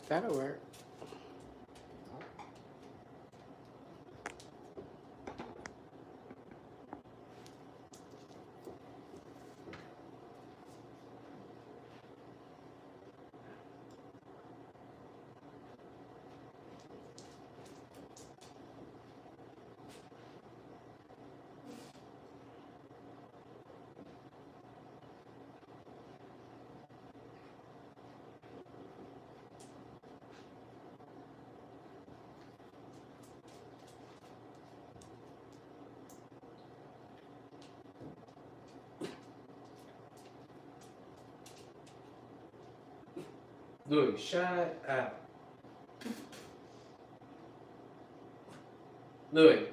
That'll work. Louis, shut up. Louis.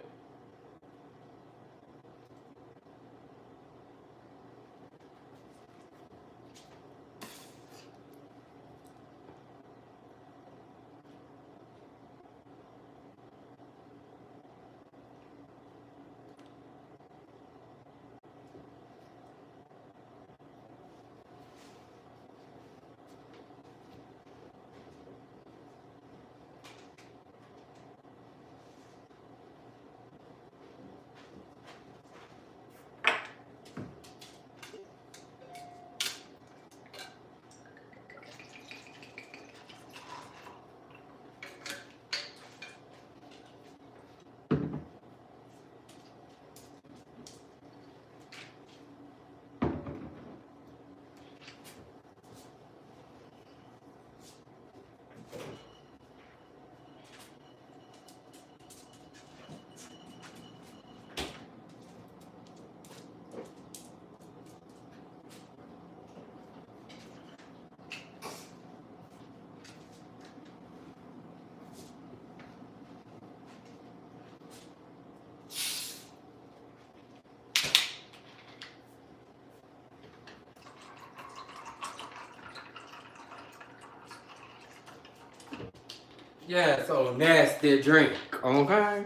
Yeah, so nasty drink, okay?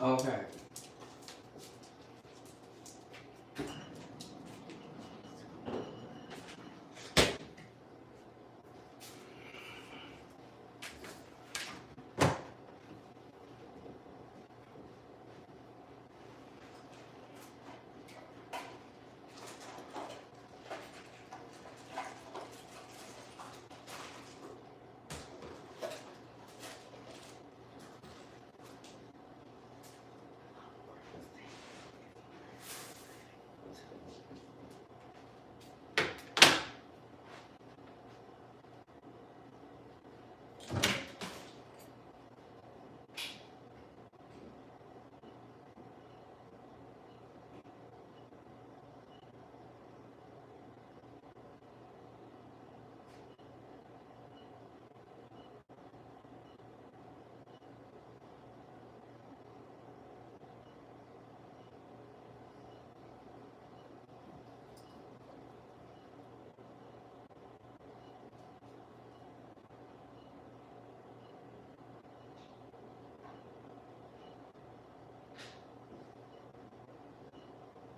Okay.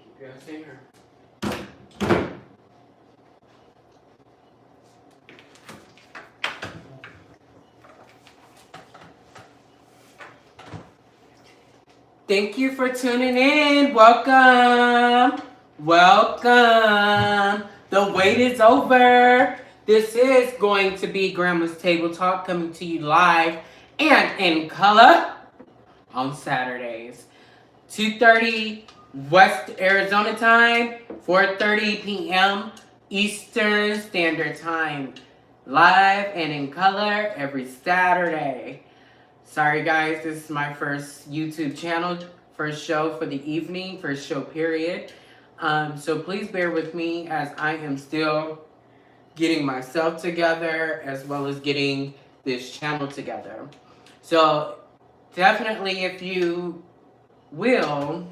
Keep your finger. Thank you for tuning in. Welcome. Welcome. The wait is over. This is going to be Grandma's Table Talk coming to you live and in color on Saturdays. 2:30 West Arizona time, 4:30 p.m. Eastern Standard Time. Live and in color every Saturday. Sorry guys, this is my first YouTube channel, first show for the evening, first show period. So please bear with me as I am still getting myself together as well as getting this channel together. So definitely if you will,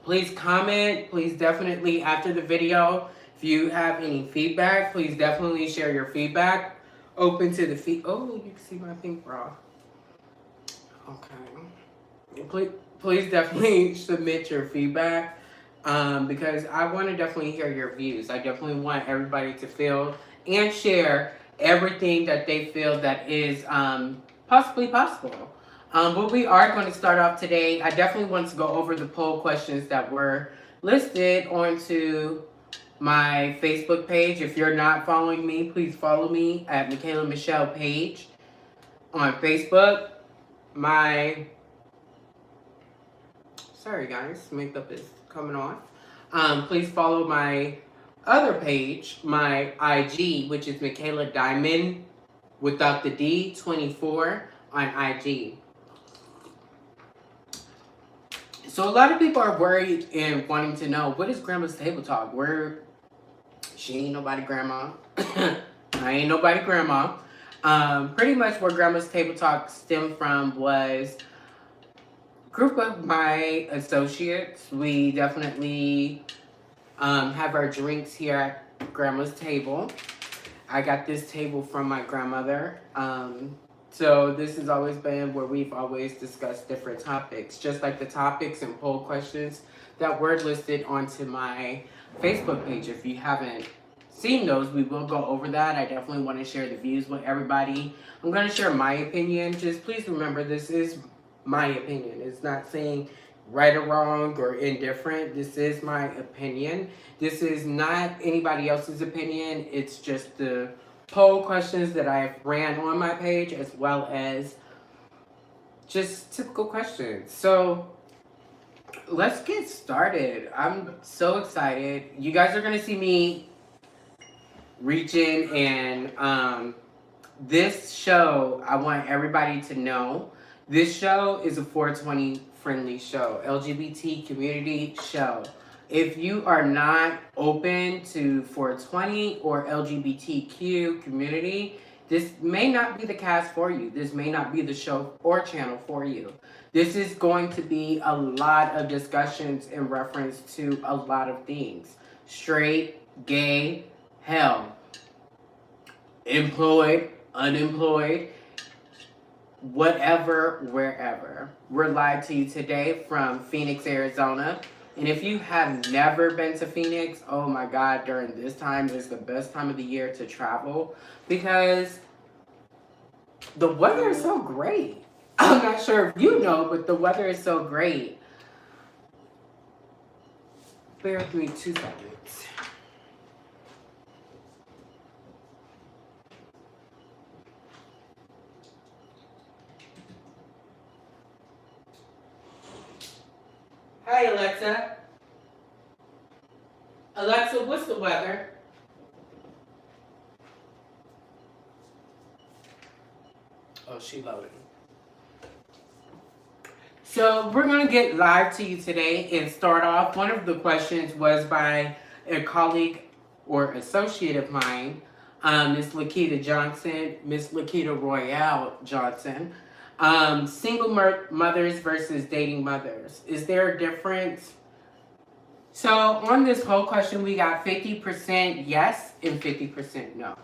please comment, please definitely after the video, if you have any feedback, please definitely share your feedback. Open to the oh, you can see my pink bra. Okay. Please definitely submit your feedback because I want to definitely hear your views. I definitely want everybody to feel and share everything that they feel that is possibly possible. But we are going to start off today. I definitely want to go over the poll questions that were listed onto my Facebook page. If you're not following me, please follow me at Michaela Michelle Page on Facebook. My sorry guys, makeup is coming off. Please follow my other page, my IG, which is Michaela Diamond without the D 24 on IG. So a lot of people are worried and wanting to know, what is Grandma's Table Talk? Where she ain't nobody grandma. I ain't nobody grandma. Pretty much where Grandma's Table Talk stemmed from was a group of my associates. We definitely have our drinks here at Grandma's table. I got this table from my grandmother. So this has always been where we've always discussed different topics, just like the topics and poll questions that were listed onto my Facebook page. If you haven't seen those, we will go over that. I definitely want to share the views with everybody. I'm going to share my opinion. Just please remember, this is my opinion. It's not saying right or wrong or indifferent. This is my opinion. This is not anybody else's opinion. It's just the poll questions that I've ran on my page, as well as just typical questions. So let's get started. I'm so excited. You guys are gonna see me reaching, and this show, I want everybody to know, this show is a 420 friendly show, LGBT community show. If you are not open to 420 or LGBTQ community, this may not be the cast for you. This may not be the show or channel for you. This is going to be a lot of discussions in reference to a lot of things. Straight, gay, hell, employed, unemployed, whatever, wherever. We're live to you today from Phoenix, Arizona. And if you have never been to Phoenix, oh my God, during this time is the best time of the year to travel, because the weather is so great. I'm not sure if you know, but the weather is so great. Bear with me 2 seconds. Hi, Alexa. Alexa, what's the weather? Oh, she loading. So we're going to get live to you today and start off. One of the questions was by a colleague or associate of mine, Miss Lakita Johnson, Miss Lakita Royale Johnson. Single mothers versus dating mothers. Is there a difference? So on this whole question, we got 50% yes and 50% no.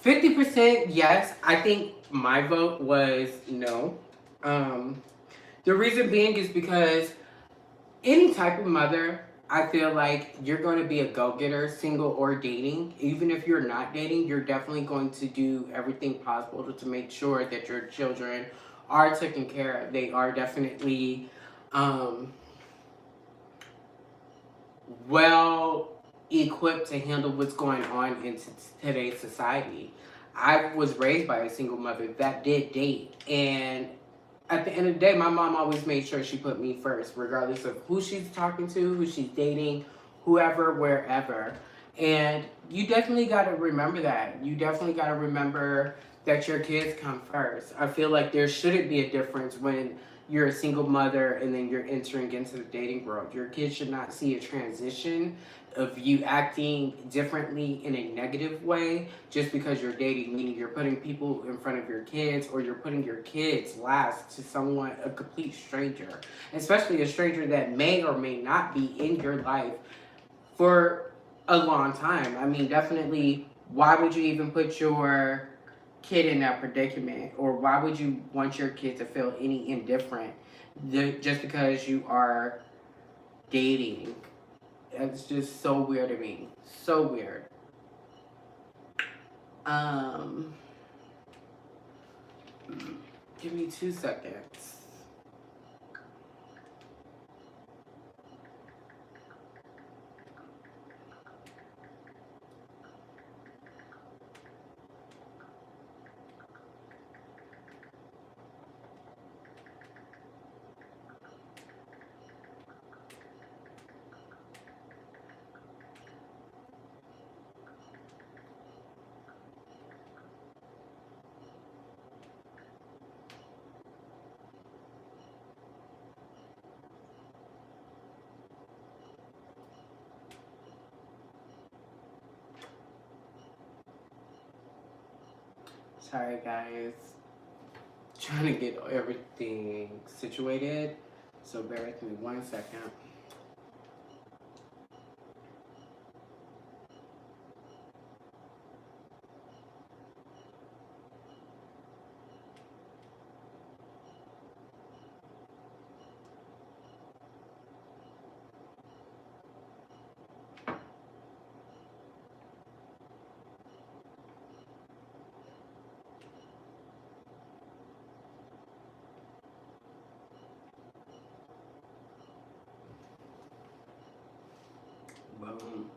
50% yes. I think my vote was no. The reason being is because any type of mother, I feel like you're going to be a go-getter, single or dating. Even if you're not dating, you're definitely going to do everything possible to make sure that your children are taken care of. They are definitely well equipped to handle what's going on in today's society. I was raised by a single mother that did date, and at the end of the day, my mom always made sure she put me first, regardless of who she's talking to, who she's dating, whoever, wherever. And you definitely got to remember that. You definitely got to remember that your kids come first. I feel like there shouldn't be a difference when you're a single mother and then you're entering into the dating world. Your kids should not see a transition of you acting differently in a negative way just because you're dating, meaning you're putting people in front of your kids, or you're putting your kids last to someone, a complete stranger, especially a stranger that may or may not be in your life for a long time. I mean, definitely, why would you even put your kid in that predicament, or why would you want your kid to feel any indifferent just because you are dating? It's just so weird to me. So weird. Um, Give me 2 seconds. Sorry, guys. Trying to get everything situated. So bear with me 1 second. Boom.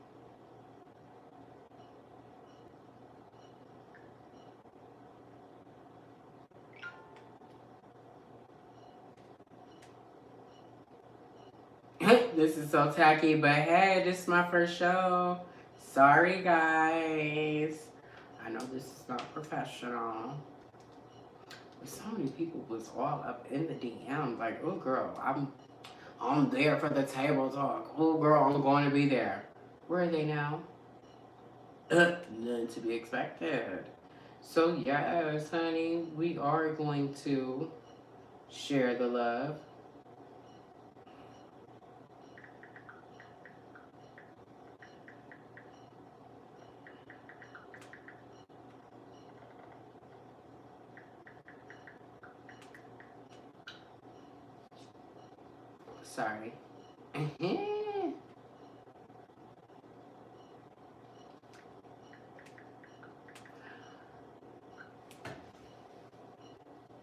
This is so tacky, but hey, this is my first show. Sorry, guys. I know this is not professional. But so many people was all up in the DM, like, oh girl, I'm there for the table talk. Oh girl, I'm going to be there. Where are they now? None to be expected. So yes, honey, we are going to share the love. Sorry.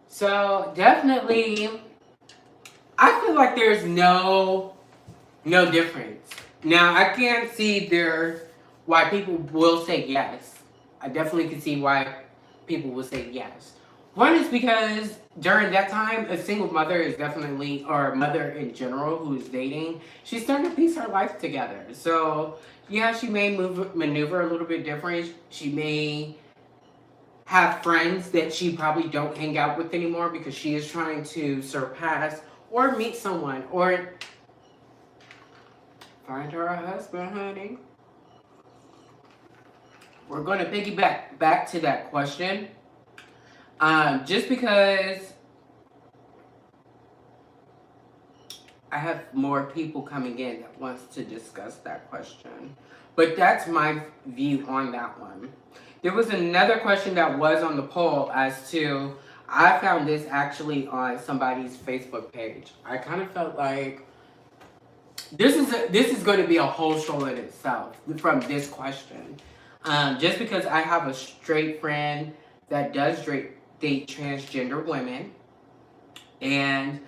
So definitely, I feel like there's no difference. Now I can see there why people will say yes. I definitely can see why people will say yes. One is because during that time, a single mother is definitely, or a mother in general who's dating, she's starting to piece her life together. So yeah, she may maneuver a little bit different. She may have friends that she probably don't hang out with anymore because she is trying to surpass or meet someone or find her a husband, honey. We're going to piggyback back to that question. Just because I have more people coming in that wants to discuss that question. But that's my view on that one. There was another question that was on the poll as to, I found this actually on somebody's Facebook page. I kind of felt like this is going to be a whole show in itself from this question. Just because I have a straight friend that does date transgender women, and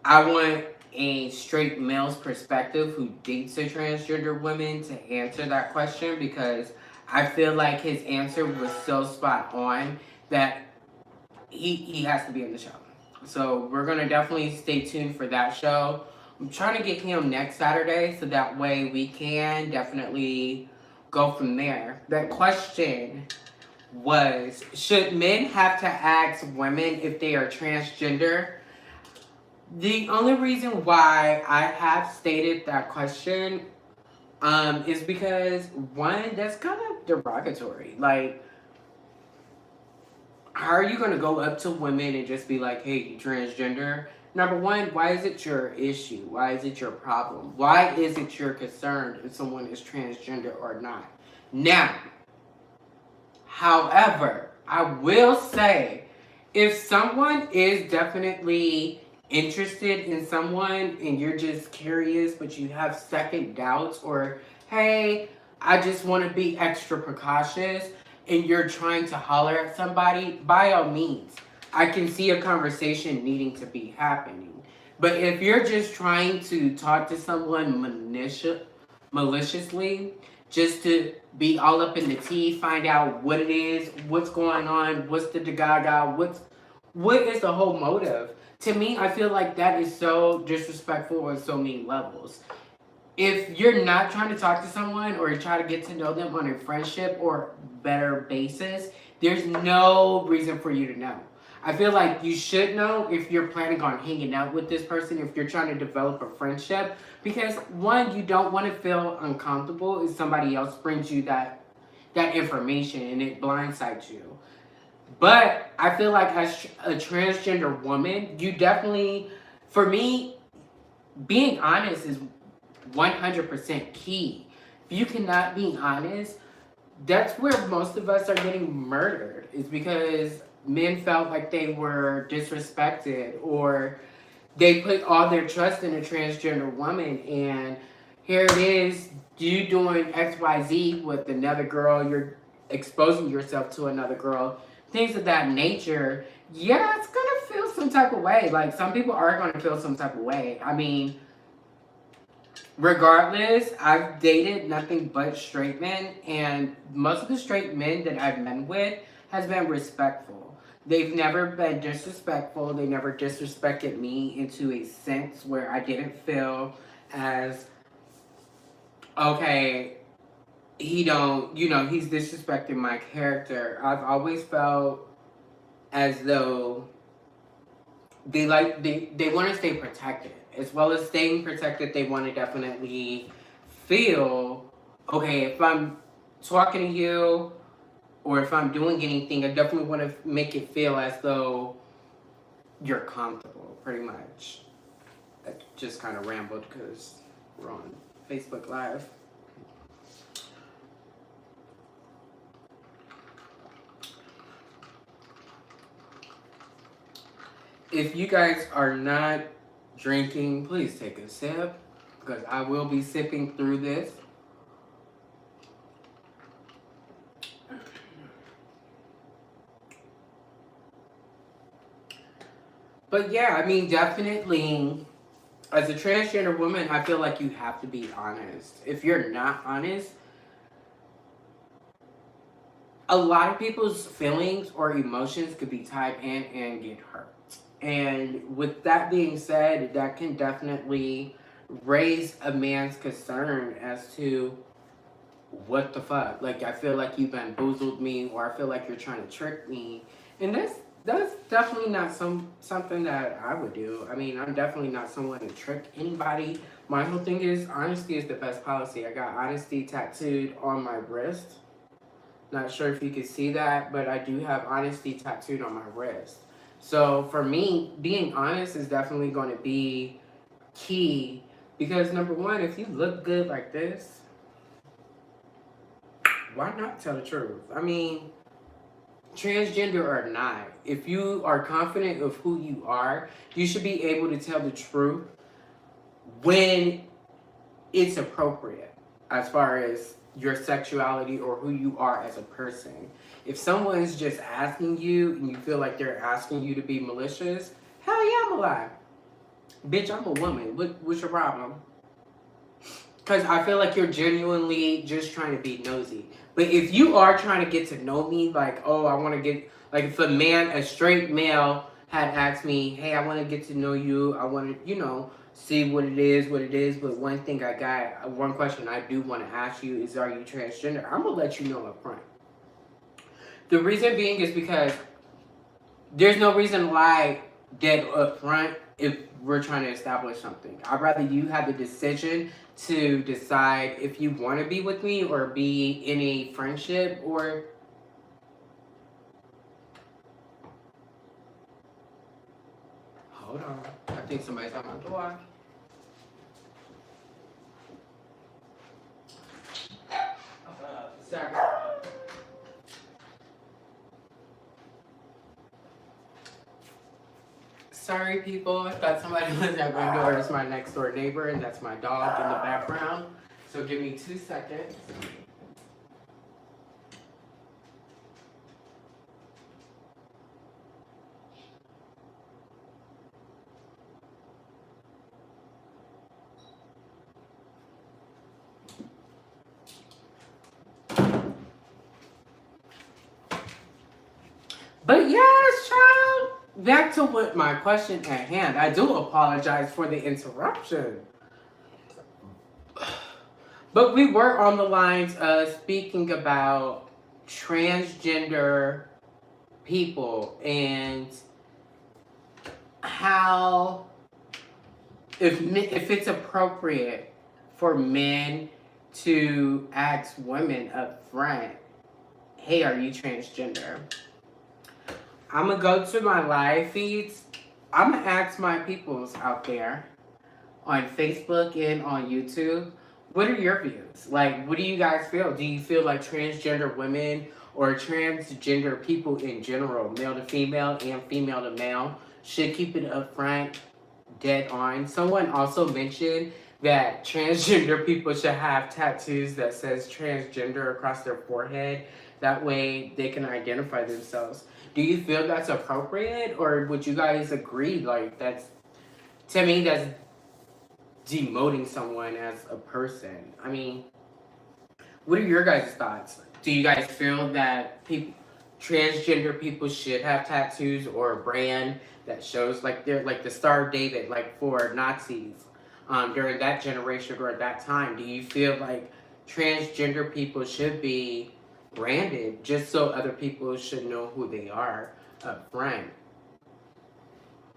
I want a straight male's perspective who dates a transgender woman to answer that question, because I feel like his answer was so spot on that he has to be in the show. So we're gonna definitely stay tuned for that show. I'm trying to get him next Saturday so that way we can definitely go from there. That question was, should men have to ask women if they are transgender? The only reason why I have stated that question is because, one, that's kind of derogatory. Like, how are you gonna go up to women and just be like, hey, you transgender? Number one, why is it your issue? Why is it your problem? Why is it your concern if someone is transgender or not? Now, however, I will say, if someone is definitely interested in someone and you're just curious but you have second doubts, or hey, I just want to be extra precautious, and you're trying to holler at somebody, by all means, I can see a conversation needing to be happening. But if you're just trying to talk to someone maliciously, just to be all up in the tea, find out what it is, what's going on, what's the gaga, what is the whole motive? To me, I feel like that is so disrespectful on so many levels. If you're not trying to talk to someone or try to get to know them on a friendship or better basis, there's no reason for you to know. I feel like you should know if you're planning on hanging out with this person, if you're trying to develop a friendship, because one, you don't want to feel uncomfortable if somebody else brings you that information and it blindsides you. But I feel like as a transgender woman, you definitely, for me, being honest is 100% key. If you cannot be honest, that's where most of us are getting murdered, is because men felt like they were disrespected or they put all their trust in a transgender woman, and here it is, you doing XYZ with another girl, you're exposing yourself to another girl, things of that nature. Yeah, it's gonna feel some type of way. Like, some people are gonna feel some type of way. I mean, regardless, I've dated nothing but straight men, and most of the straight men that I've been with has been respectful. They've never been disrespectful. They never disrespected me into a sense where I didn't feel as, okay, he don't, he's disrespecting my character. I've always felt as though they want to stay protected. As well as staying protected, they want to definitely feel, okay, if I'm talking to you or if I'm doing anything, I definitely want to make it feel as though you're comfortable, pretty much. I just kind of rambled because we're on Facebook Live. If you guys are not drinking, please take a sip, because I will be sipping through this. But yeah, I mean, definitely, as a transgender woman, I feel like you have to be honest. If you're not honest, a lot of people's feelings or emotions could be tied in and get hurt. And with that being said, that can definitely raise a man's concern as to what the fuck. Like, I feel like you bamboozled me, or I feel like you're trying to trick me. And that's definitely not something that I would do. I mean, I'm definitely not someone to trick anybody. My whole thing is honesty is the best policy. I got honesty tattooed on my wrist. Not sure if you can see that, but I do have honesty tattooed on my wrist. So for me, being honest is definitely going to be key, because number one, if you look good like this, why not tell the truth? I mean, transgender or not, if you are confident of who you are, you should be able to tell the truth when it's appropriate, as far as your sexuality or who you are as a person. If someone's just asking you and you feel like they're asking you to be malicious, hell yeah, I'm alive. Bitch, I'm a woman. What's your problem? Because I feel like you're genuinely just trying to be nosy. But if you are trying to get to know me, like, oh, I want to get, like, if a straight male had asked me, hey, I want to get to know you, I want to, see what it is, but one question I do want to ask you is, are you transgender? I'm going to let you know up front. The reason being is because there's no reason why dead up front if we're trying to establish something. I'd rather you have the decision to decide if you want to be with me or be in a friendship or... Hold on. I think somebody's at my door. Sorry. Sorry, people. I thought somebody was at my door. It's my next door neighbor, and that's my dog in the background. So give me 2 seconds. But yes, child. Back to what my question at hand. I do apologize for the interruption. But we were on the lines of speaking about transgender people and how if it's appropriate for men to ask women up front, hey, are you transgender? I'm gonna go to my live feeds. I'm gonna ask my peoples out there on Facebook and on YouTube, what are your views? Like, what do you guys feel? Do you feel like transgender women or transgender people in general, male to female and female to male, should keep it up front, dead on? Someone also mentioned that transgender people should have tattoos that says transgender across their forehead. That way they can identify themselves. Do you feel that's appropriate, or would you guys agree like that's, to me, that's demoting someone as a person? I mean, what are your guys' thoughts? Do you guys feel that people, transgender people, should have tattoos or a brand that shows like they're like the Star of David, like for Nazis, during that generation or at that time? Do you feel like transgender people should be branded just so other people should know who they are up front?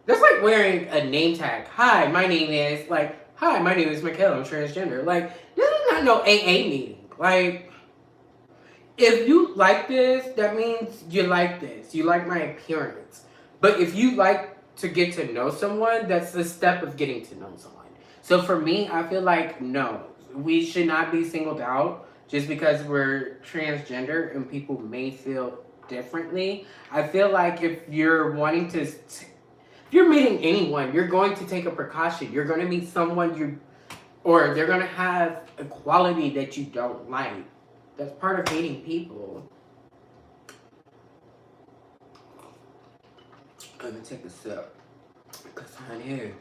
That's like wearing a name tag. Hi, my name is like. Hi, my name is Michaela. I'm transgender. Like, this is not no AA meeting. Like, if you like this, that means you like this. You like my appearance. But if you like to get to know someone, that's the step of getting to know someone. So for me, I feel like no, we should not be singled out just because we're transgender and people may feel differently. I feel like if you're wanting to, if you're meeting anyone, you're going to take a precaution. You're going to meet someone or they're going to have a quality that you don't like. That's part of meeting people. I'm going to take a sip. Because, honey,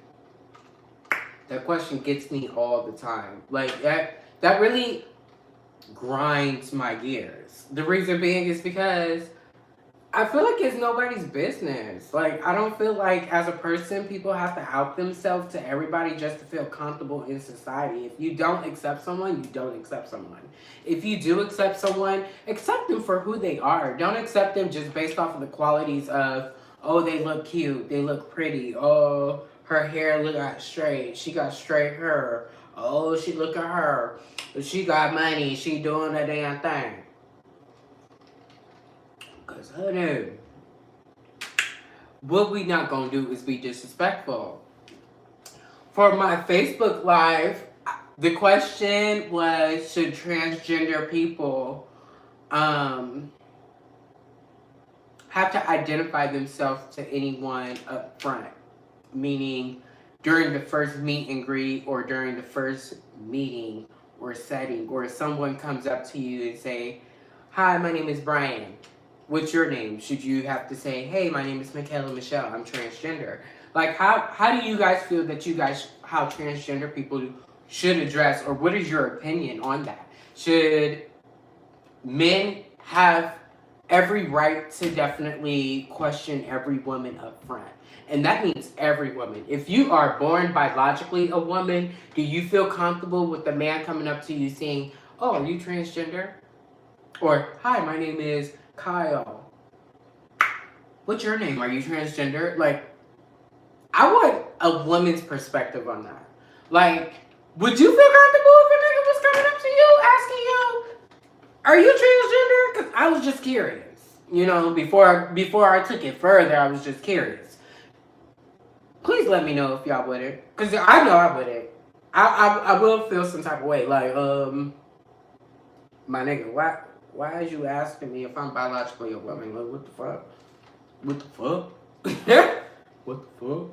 that question gets me all the time. Like, that really grinds my gears. The reason being is because I feel like it's nobody's business. Like, I don't feel like as a person, people have to out themselves to everybody just to feel comfortable in society. If you don't accept someone, you don't accept someone. If you do accept someone, accept them for who they are. Don't accept them just based off of the qualities of, oh, they look cute, they look pretty, oh, her hair got straight, she got straight hair, oh, she look at her, she got money, she doing a damn thing. Because, honey, what we not gonna do is be disrespectful. For my Facebook Live, the question was, should transgender people have to identify themselves to anyone up front? Meaning, during the first meet and greet or during the first meeting or setting, or if someone comes up to you and say, hi, my name is Brian. What's your name? Should you have to say, hey, my name is Michaela Michelle, I'm transgender? Like, how do you guys feel that how transgender people should address, or what is your opinion on that? Should men have every right to definitely question every woman up front? And that means every woman. If you are born biologically a woman, do you feel comfortable with the man coming up to you saying, oh, are you transgender? Or, hi, my name is Kyle. What's your name? Are you transgender? Like, I want a woman's perspective on that. Like, would you feel comfortable if a nigga was coming up to you asking you, are you transgender? Because I was just curious. You know, before I took it further, I was just curious. Please let me know if y'all wouldn't. Because I know I wouldn't. I will feel some type of way. Like, my nigga, why is you asking me if I'm biologically a woman? Like, what the fuck? What the fuck? What the fuck?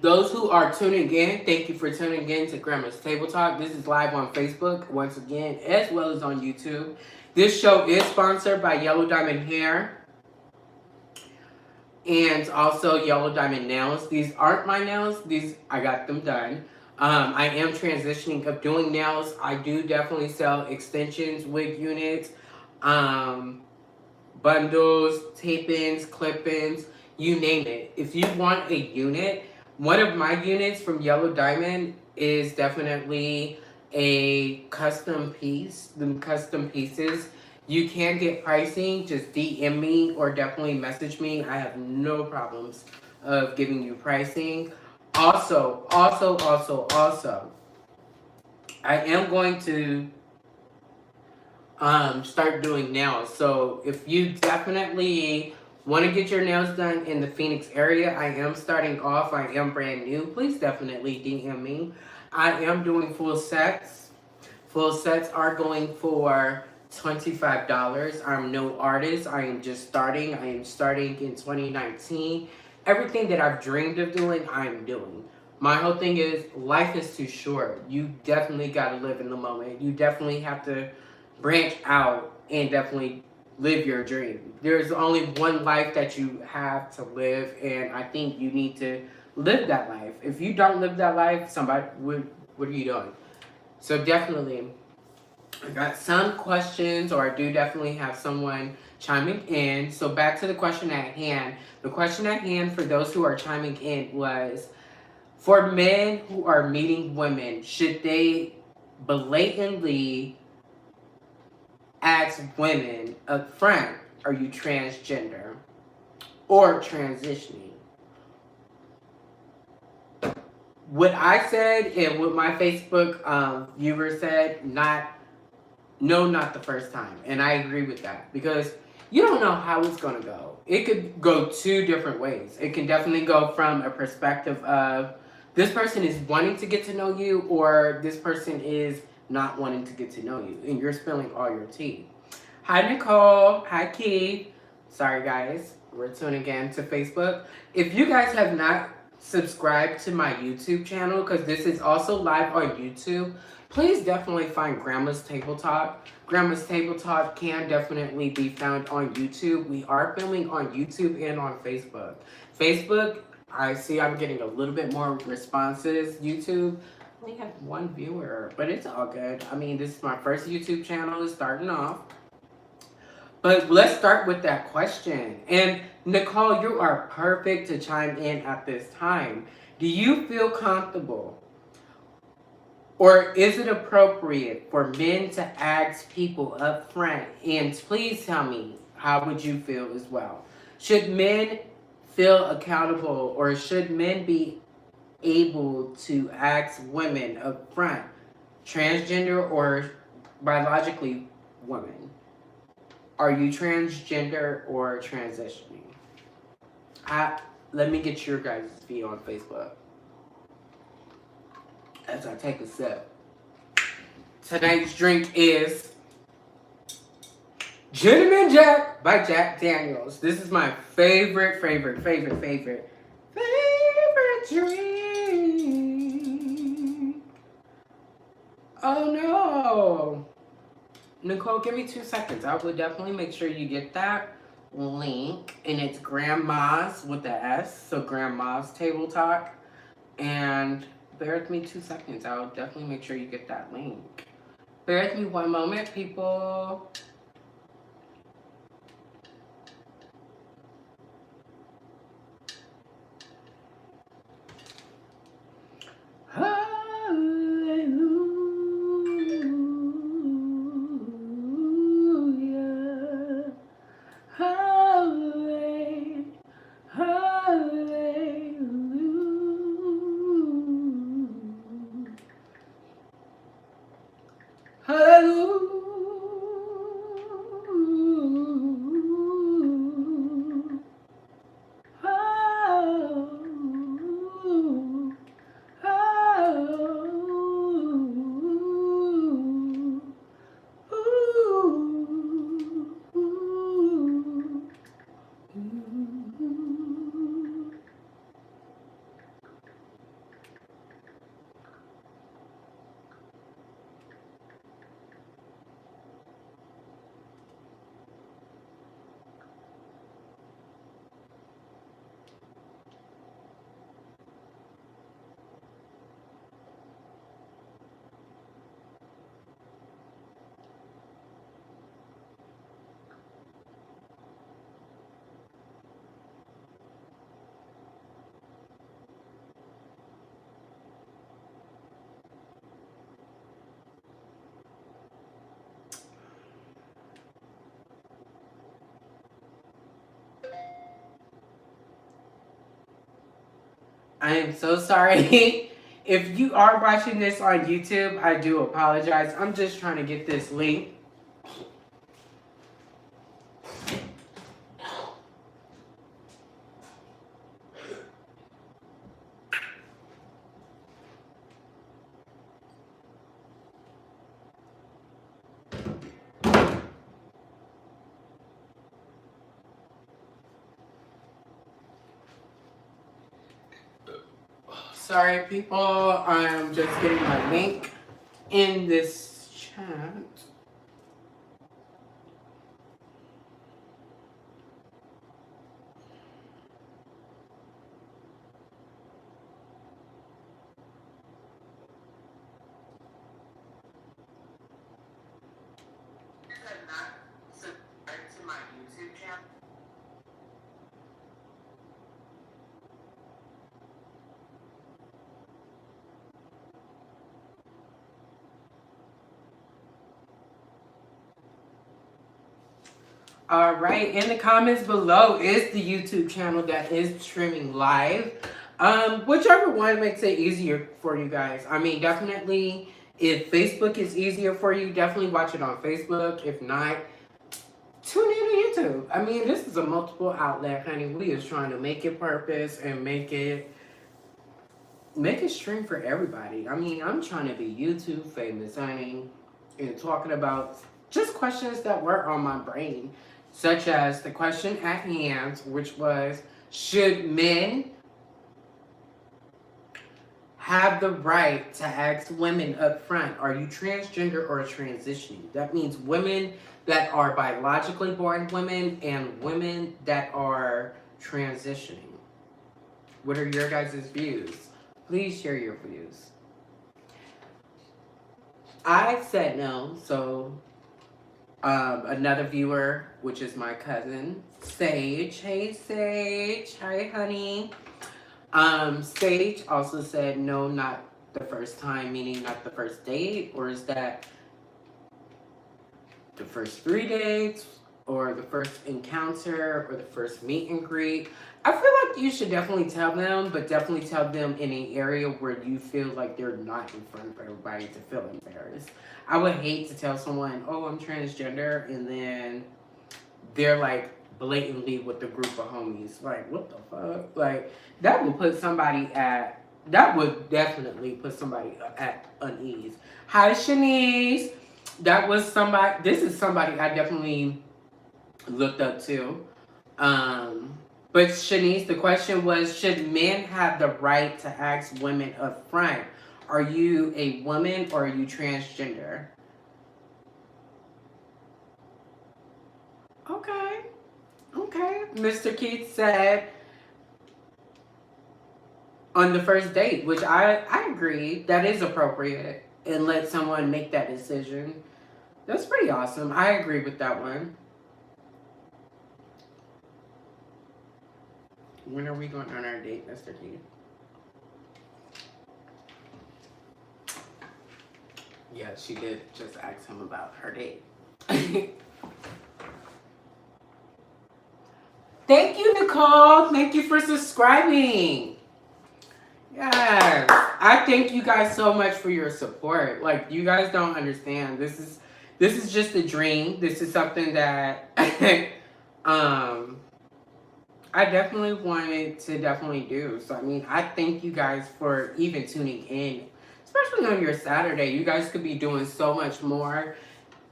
Those who are tuning in, thank you for tuning in to GrAndmas Table Talk. This is live on Facebook, once again, as well as on YouTube. This show is sponsored by Yellow Diamond Hair and also Yellow Diamond Nails. These aren't my nails. These, I got them done. I am transitioning of doing nails. I do definitely sell extensions, wig units, um, bundles, tape-ins, clip-ins, you name it. If you want a unit, one of my units from Yellow Diamond is definitely a custom piece. The custom pieces, you can get pricing. Just DM me or definitely message me. I have no problems of giving you pricing. Also, I am going to start doing nails. So if you definitely want to get your nails done in the Phoenix area, I am starting off. I am brand new. Please definitely DM me. I am doing full sets. Full sets are going for $25. I'm no artist. I am just starting. I am starting in 2019. Everything that I've dreamed of doing, I'm doing. My whole thing is life is too short. You definitely got to live in the moment. You definitely have to branch out and definitely live your dream. There's only one life that you have to live, and I think you need to live that life. If you don't live that life, what are you doing? So definitely, I got some questions, or I do definitely have someone chiming in. So back to the question at hand. The question at hand for those who are chiming in was, for men who are meeting women, should they blatantly ask women up front, are you transgender or transitioning? What I said and what my Facebook viewer said, not the first time. And I agree with that because you don't know how it's going to go. It could go two different ways. It can definitely go from a perspective of this person is wanting to get to know you, or this person is not wanting to get to know you, and you're spilling all your tea. Hi, Nicole. Hi, Keith. Sorry, guys. We're tuning in to Facebook. If you guys have not subscribed to my YouTube channel, because this is also live on YouTube, please definitely find GrAndmas Table Talk. GrAndmas Table Talk can definitely be found on YouTube. We are filming on YouTube and on Facebook. Facebook, I see I'm getting a little bit more responses. YouTube, I only have one viewer, but it's all good. I mean, this is my first YouTube channel, is starting off. But let's start with that question. And Nicole, you are perfect to chime in at this time. Do you feel comfortable, or is it appropriate for men to ask people up front? And please tell me, how would you feel as well? Should men feel accountable, or should men be able to ask women up front, transgender or biologically women? Are you transgender or transitioning? Let me get your guys' view on Facebook as I take a sip. Tonight's drink is Gentleman Jack by Jack Daniels. This is my favorite drink. Oh no. Nicole, give me 2 seconds. I will definitely make sure you get that link. And it's GrAndmas with the S. So GrAndmas Table Talk. And bear with me 2 seconds. I'll definitely make sure you get that link. Bear with me one moment, people. Hallelujah. Hallelujah. Hallelujah. Hallelujah. Hallelujah. Hallelujah. Hallelujah. Hallelujah. Hallelujah. Hallelujah. Hallelujah. Hallelujah. Hallelujah. Hallelujah. Hallelujah. Hallelujah. Hallelujah. Hallelujah. I am so sorry. If you are watching this on YouTube, I do apologize. I'm just trying to get this link. Sorry, people. I'm just getting my link in this chat. All right, in the comments below is the YouTube channel that is streaming live. Whichever one makes it easier for you guys. I mean, definitely, if Facebook is easier for you, definitely watch it on Facebook. If not, tune in to YouTube. I mean, this is a multiple outlet, honey. We is trying to make it purpose and make it stream for everybody. I mean, I'm trying to be YouTube famous, honey, and talking about just questions that were on my brain, such as the question at hand, which was, should men have the right to ask women up front, are you transgender or transitioning? That means women that are biologically born women and women that are transitioning. What are your guys' views? Please share your views. I said no, so another viewer, which is my cousin, Sage. Hey, Sage. Hi, honey. Sage also said no, not the first time, meaning not the first date, or is that the first 3 dates, or the first encounter, or the first meet and greet? I feel like you should definitely tell them, but definitely tell them in an area where you feel like they're not in front of everybody to feel embarrassed. I would hate to tell someone, oh, I'm transgender, and then they're like blatantly with the group of homies. Like, what the fuck? Like, that would definitely put somebody at unease. Hi, Shanice. This is somebody I definitely looked up to. But Shanice, the question was, should men have the right to ask women up front, are you a woman or are you transgender? Okay. Okay. Mr. Keith said on the first date, which I agree, that is appropriate, and let someone make that decision. That's pretty awesome. I agree with that one. When are we going on our date, Mr. Keith? Yeah, she did just ask him about her date. Thank you, Nicole. Thank you for subscribing. Yes. I thank you guys so much for your support. Like, you guys don't understand. This is just a dream. This is something that I definitely wanted to definitely do. So I mean, I thank you guys for even tuning in, especially on your Saturday. You guys could be doing so much more,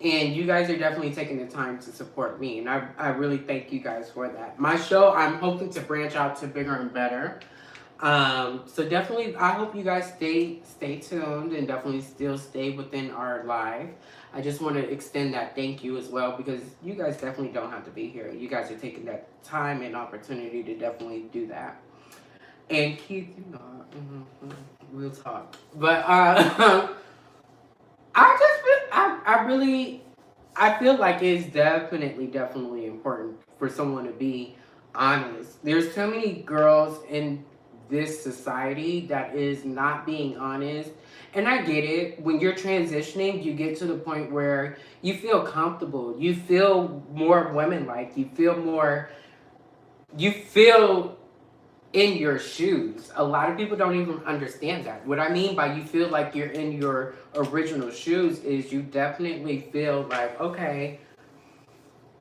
and you guys are definitely taking the time to support me, and I really thank you guys for that. My show, I'm hoping to branch out to bigger and better. So definitely, I hope you guys stay tuned and definitely still stay within our live. I just want to extend that thank you as well, because you guys definitely don't have to be here. You guys are taking that time and opportunity to definitely do that. And Keith, you know, we'll talk. But I feel like it's definitely important for someone to be honest. There's so many girls in this society that is not being honest. And I get it. When you're transitioning, you get to the point where you feel comfortable. You feel more women-like. You feel in your shoes. A lot of people don't even understand that. What I mean by you feel like you're in your original shoes is you definitely feel like, okay,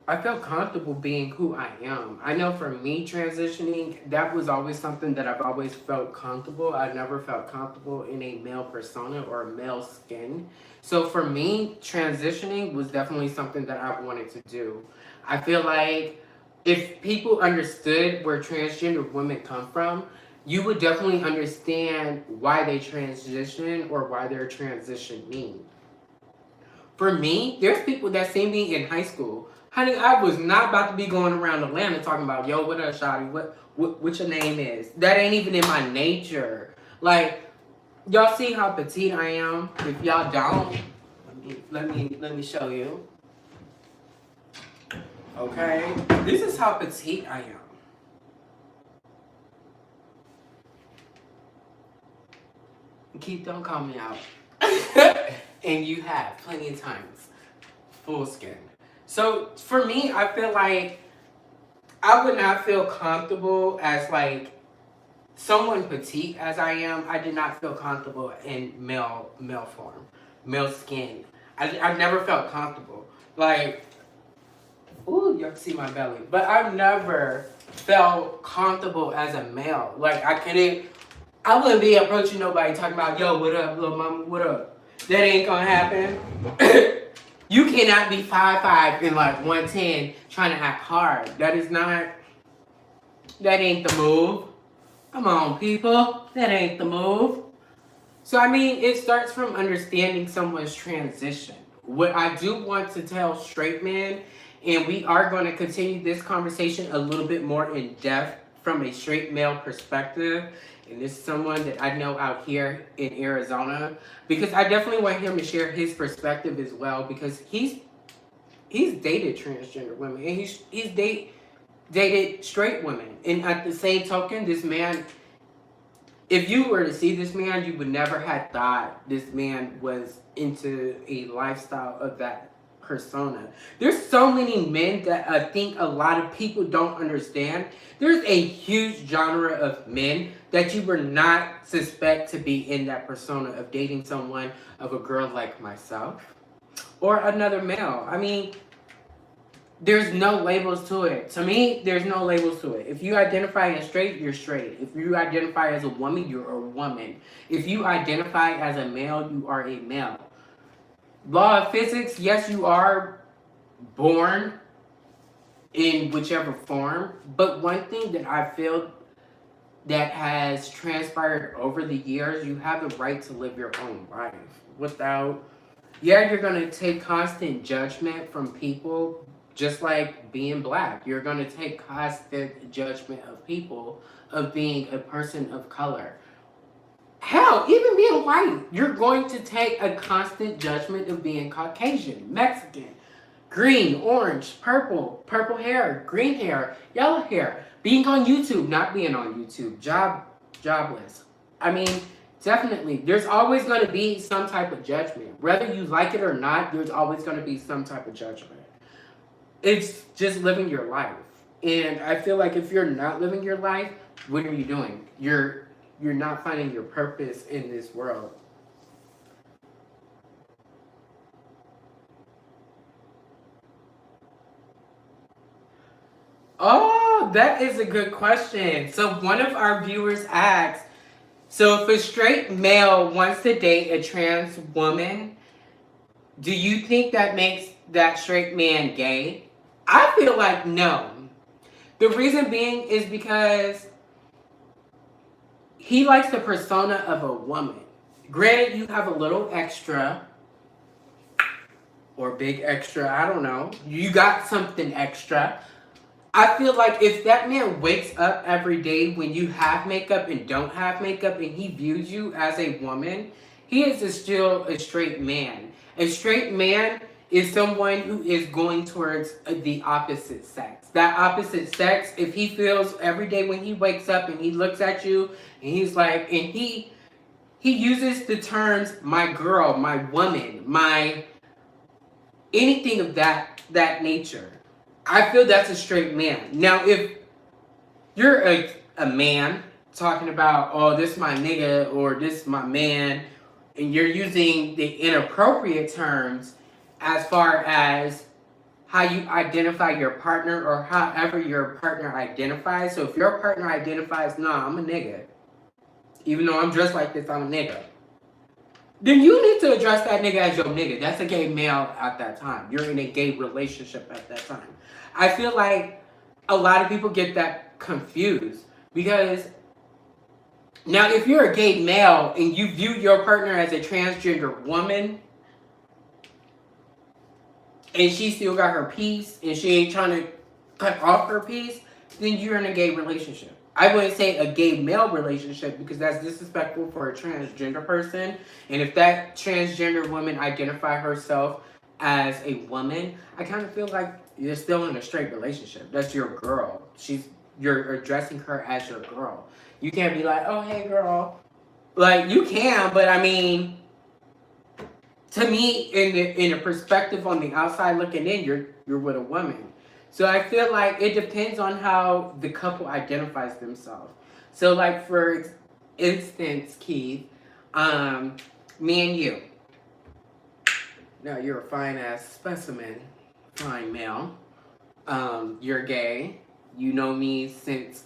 I feel comfortable being who I am. I know for me, transitioning, that was always something that I've always felt comfortable. I never felt comfortable in a male persona or a male skin. So for me, transitioning was definitely something that I wanted to do. I feel like if people understood where transgender women come from, you would definitely understand why they transition or why they're transitioning. For me, there's people that see me in high school. Honey, I was not about to be going around Atlanta talking about, yo, what up, shawty? What your name is? That ain't even in my nature. Like, y'all see how petite I am? If y'all don't, let me show you. Okay, this is how petite I am. Keith, don't call me out. And you have plenty of times. Full skin. So for me, I feel like I would not feel comfortable as like someone petite as I am. I did not feel comfortable in male form, male skin. I've never felt comfortable. Like, ooh, you can see my belly. But I've never felt comfortable as a male. Like I wouldn't be approaching nobody talking about, yo, what up, little mama, what up? That ain't gonna happen. You cannot be 5'5" and like 110 trying to act hard. That ain't the move. Come on, people. That ain't the move. So, I mean, it starts from understanding someone's transition. What I do want to tell straight men, and we are going to continue this conversation a little bit more in depth from a straight male perspective. And this is someone that I know out here in Arizona, because I definitely want him to share his perspective as well, because he's dated transgender women and he's dated straight women. And at the same token, this man, if you were to see this man, you would never have thought this man was into a lifestyle of that persona. There's so many men that I think a lot of people don't understand. There's a huge genre of men that you would not suspect to be in that persona of dating someone, of a girl like myself or another male. I mean, there's no labels to it. To me, there's no labels to it. If you identify as straight, you're straight. If you identify as a woman, you're a woman. If you identify as a male, you are a male. Law of physics, yes, you are born in whichever form. But one thing that I feel that has transpired over the years, you have the right to live your own life without, yeah, you're going to take constant judgment from people, just like being black. You're going to take constant judgment of people, of being a person of color. Hell, even being white, you're going to take a constant judgment of being Caucasian, Mexican, green, orange, purple hair, green hair, yellow hair, being on YouTube, not being on YouTube, jobless. I mean, definitely, there's always going to be some type of judgment. Whether you like it or not, there's always going to be some type of judgment. It's just living your life. And I feel like if you're not living your life, what are you doing? You're not finding your purpose in this world. Oh, that is a good question. So one of our viewers asked, so if a straight male wants to date a trans woman, do you think that makes that straight man gay? I feel like no. The reason being is because he likes the persona of a woman. Granted, you have a little extra or big extra, I don't know. You got something extra. I feel like if that man wakes up every day when you have makeup and don't have makeup and he views you as a woman, he is still a straight man. A straight man is someone who is going towards the opposite sex. That opposite sex, if he feels every day when he wakes up and he looks at you and he's like, and he uses the terms my girl, my woman, my anything of that nature. I feel that's a straight man. Now, if you're a man talking about, oh, this my nigga or this my man, and you're using the inappropriate terms as far as how you identify your partner or however your partner identifies. So if your partner identifies, nah, I'm a nigga, even though I'm dressed like this, I'm a nigga, then you need to address that nigga as your nigga. That's a gay male at that time. You're in a gay relationship at that time. I feel like a lot of people get that confused because now if you're a gay male and you view your partner as a transgender woman and she still got her piece and she ain't trying to cut off her piece, then you're in a gay relationship. I wouldn't say a gay male relationship because that's disrespectful for a transgender person. And if that transgender woman identify herself as a woman, I kind of feel like you're still in a straight relationship. That's your girl. You're addressing her as your girl. You can't be like, oh hey girl. Like you can, but I mean, to me, in a perspective on the outside looking in, you're with a woman. So I feel like it depends on how the couple identifies themselves. So like for instance, Keith, me and you. Now you're a fine ass specimen, fine male. You're gay. You know me since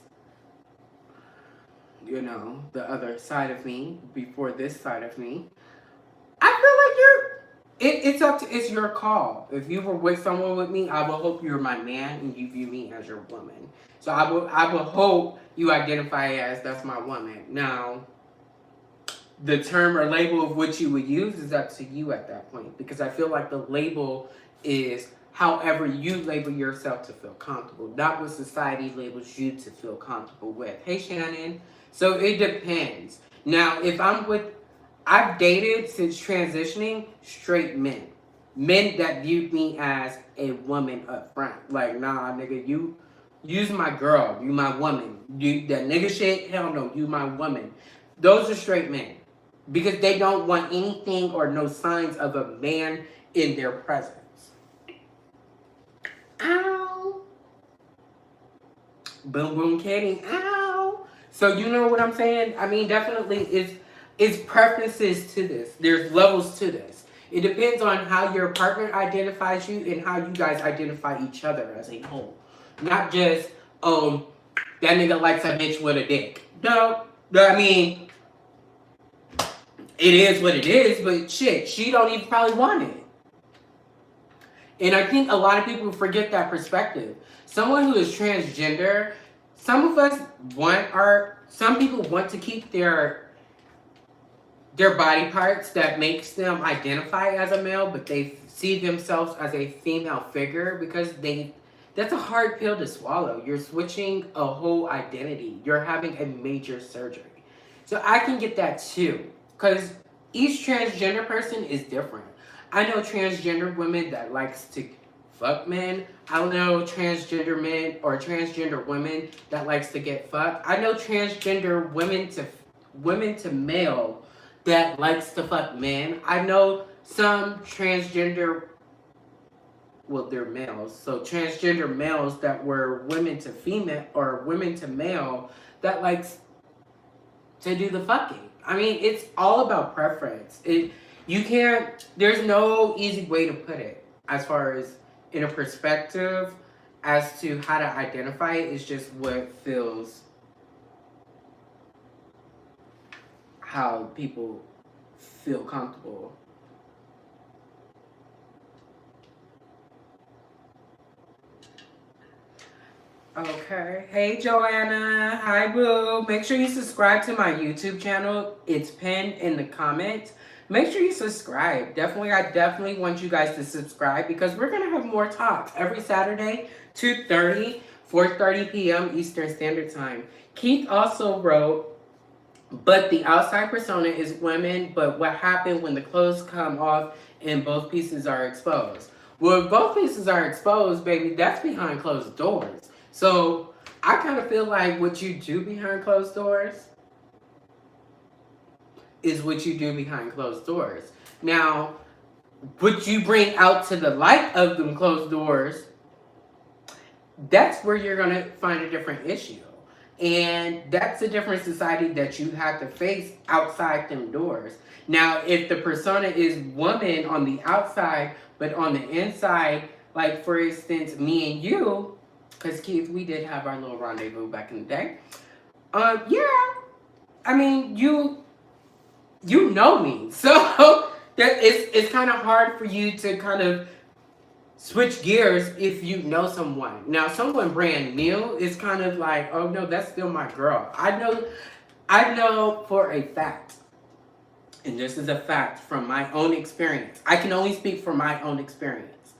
the other side of me before this side of me. I feel like it's your call. If you were with someone with me, I will hope you're my man and you view me as your woman. So I will hope you identify as that's my woman. Now, the term or label of what you would use is up to you at that point because I feel like the label is however you label yourself to feel comfortable, not what society labels you to feel comfortable with. Hey Shannon. So it depends. Now, if I've dated since transitioning straight men. Men that viewed me as a woman up front. Like, nah, nigga, you's my girl. You my woman. You that nigga shit, hell no, you my woman. Those are straight men. Because they don't want anything or no signs of a man in their presence. Ow. Boom boom kidding. Ow. So you know what I'm saying? I mean, definitely it's preferences to this. There's levels to this. It depends on how your partner identifies you and how you guys identify each other as a whole. Not just, that nigga likes a bitch with a dick. No, I mean, it is what it is, but shit, she don't even probably want it. And I think a lot of people forget that perspective. Someone who is transgender, some people want to keep their body parts that makes them identify as a male, but they see themselves as a female figure because that's a hard pill to swallow. You're switching a whole identity. You're having a major surgery. So I can get that too, because each transgender person is different. I know transgender women that likes to fuck men. I know transgender men or transgender women that likes to get fucked. I know transgender women to male that likes to fuck men. I know some transgender, well, they're males. So transgender males that were women to female or women to male that likes to do the fucking. I mean, it's all about preference. There's no easy way to put it as far as in a perspective as to how to identify it. It's just what feels, how people feel comfortable. Okay. Hey, Joanna. Hi, boo. Make sure you subscribe to my YouTube channel. It's pinned in the comments. Make sure you subscribe. I definitely want you guys to subscribe because we're going to have more talks every Saturday, 2:30, 4:30 p.m. Eastern Standard Time. Keith also wrote, but the outside persona is women, but what happened when the clothes come off and both pieces are exposed? Well, if both pieces are exposed, baby, that's behind closed doors. So I kind of feel like what you do behind closed doors is what you do behind closed doors. Now, what you bring out to the light of them closed doors, that's where you're going to find a different issue. And that's a different society that you have to face outside them doors. Now, if the persona is woman on the outside, but on the inside, like for instance, me and you, because kids, we did have our little rendezvous back in the day. Yeah, I mean, you know me, so that it's kind of hard for you to kind of switch gears if you know someone. Now, someone brand new is kind of like, oh no, that's still my girl. I know for a fact, and this is a fact from my own experience. I can only speak from my own experience.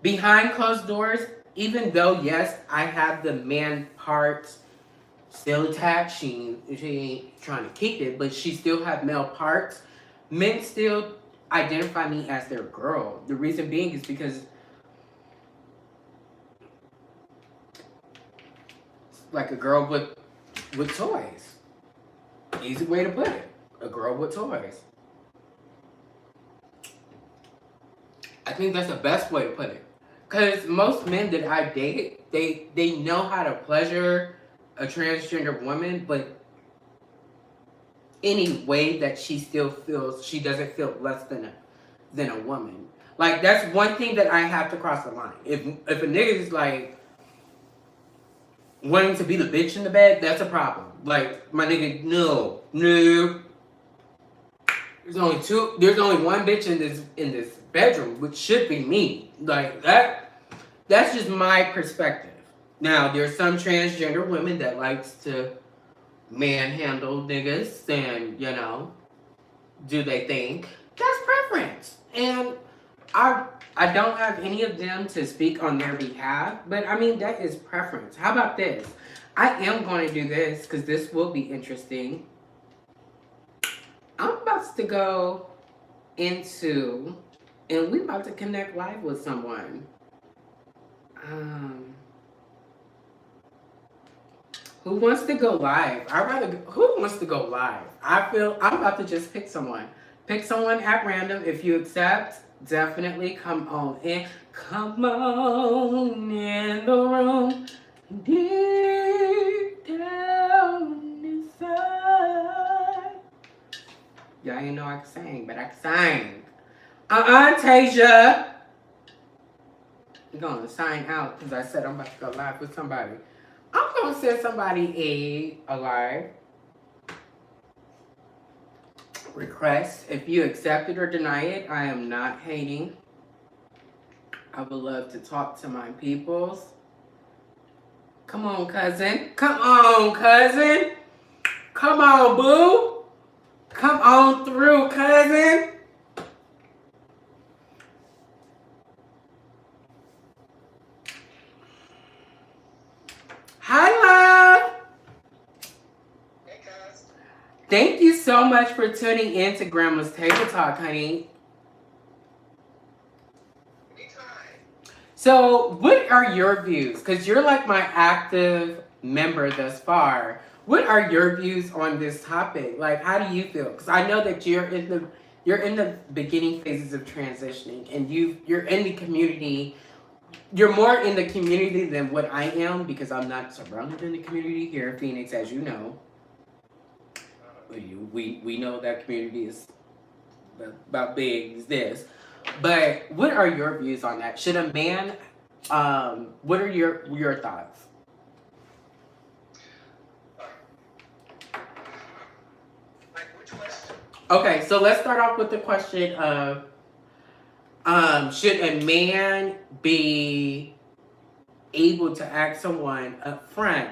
Behind closed doors, even though yes, I have the man parts still attached, she ain't trying to keep it, but she still have male parts. Men still identify me as their girl. The reason being is because like a girl with toys. Easy way to put it. A girl with toys. I think that's the best way to put it. Because most men that I date, they know how to pleasure a transgender woman, but any way that she still feels she doesn't feel less than a woman. Like that's one thing that I have to cross the line. If a nigga is like wanting to be the bitch in the bed, that's a problem. Like my nigga, no. There's only one bitch in this bedroom, which should be me. Like that's just my perspective. Now there's some transgender women that likes to manhandle niggas and, do they think. That's preference. And I don't have any of them to speak on their behalf, but I mean that is preference. How about this? I am going to do this because this will be interesting. I'm about to go into, and we about to connect live with someone. Who wants to go live? Who wants to go live? I feel I'm about to just pick someone. Pick someone at random. If you accept, definitely come on in. Come on in the room. Deep down inside. Y'all ain't know I can sing, but I can sing. Tasia. I'm gonna sign out because I said I'm about to go live with somebody. I'm gonna send somebody a live request. If you accept it or deny it, I am not hating. I would love to talk to my peoples. Come on, cousin. Come on, cousin. Come on, boo. Come on through, cousin. Hi, love. Hey, guys. Thank you so much for tuning in to GrAndmas Table Talk, honey. Anytime. So, what are your views? Because you're like my active member thus far. What are your views on this topic? Like, how do you feel? Because I know that you're in the beginning phases of transitioning, and you're in the community. You're more in the community than what I am because I'm not surrounded in the community here in Phoenix, as you know. We know that community is about big as this. But what are your views on that? Should a man? What are your thoughts? Like, which question? Okay, so let's start off with the question of should a man be able to ask someone up front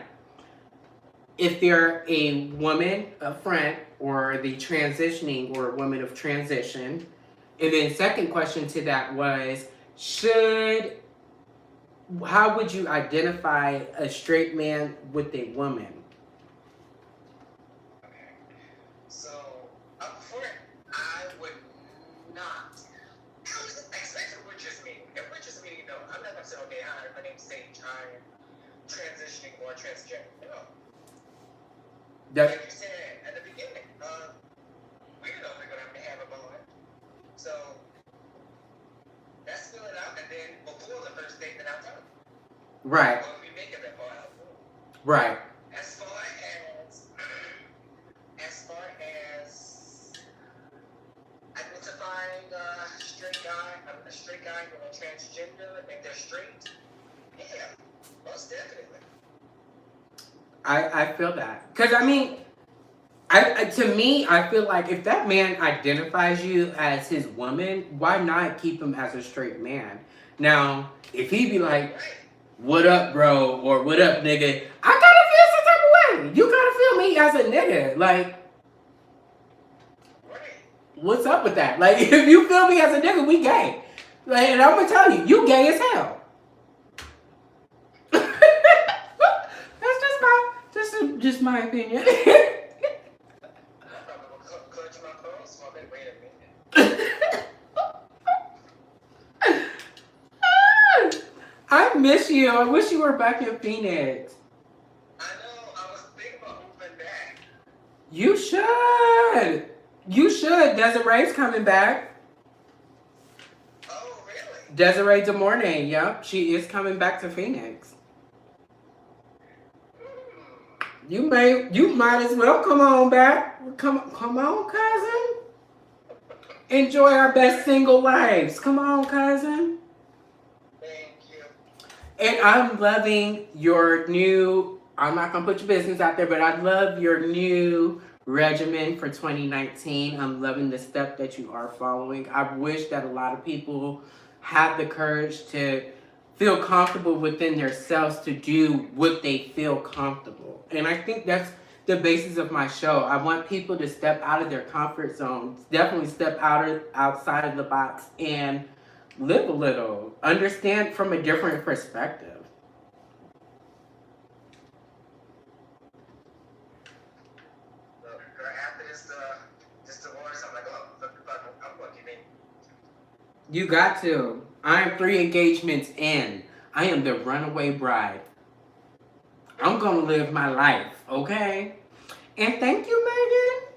if they're a woman up front or the transitioning or a woman of transition? And then second question to that was how would you identify a straight man with a woman? Okay. So, up front, I would not. Especially if we're just meeting. If we're just meeting, no, I'm not going to say, okay, hi, my name's Sage. I'm transitioning or transgender. No. Like you said at the beginning, we know we're going to have a bond. So, let's fill it out, and then before the first date, then I'll tell you. Right. Or if we make it that far out. Right. That's straight, yeah, most definitely. I feel that. Because, I mean, to me, I feel like if that man identifies you as his woman, why not keep him as a straight man? Now, if he be like, Right, what up, bro, or what up, nigga, I gotta feel some type of way. You gotta feel me as a nigga. Like, right. what's up with that? Like, if you feel me as a nigga, we gay. Like, and I'm gonna tell you, you gay as hell. That's just my opinion. I probably will clutch my pearls for me. Wait a minute. I miss you. I wish you were back in Phoenix. I know. I was thinking about moving back. You should. You should. Desiree's coming back. Oh, really? Desiree DeMornay. Yep, she is coming back to Phoenix. You might as well come on back. Come on, cousin. Enjoy our best single lives. Come on, cousin. Thank you. And I'm loving your new, I'm not going to put your business out there, but I love your new regimen for 2019. I'm loving the step that you are following. I wish that a lot of people have the courage to feel comfortable within themselves to do what they feel comfortable. And I think that's the basis of my show. I want people to step out of their comfort zone, definitely step outside of the box and live a little, understand from a different perspective. So, after this divorce, I'm like, oh, I'm going to give in. You got to. I am 3 engagements in. I am the runaway bride. I'm gonna live my life, okay? And thank you, Megan.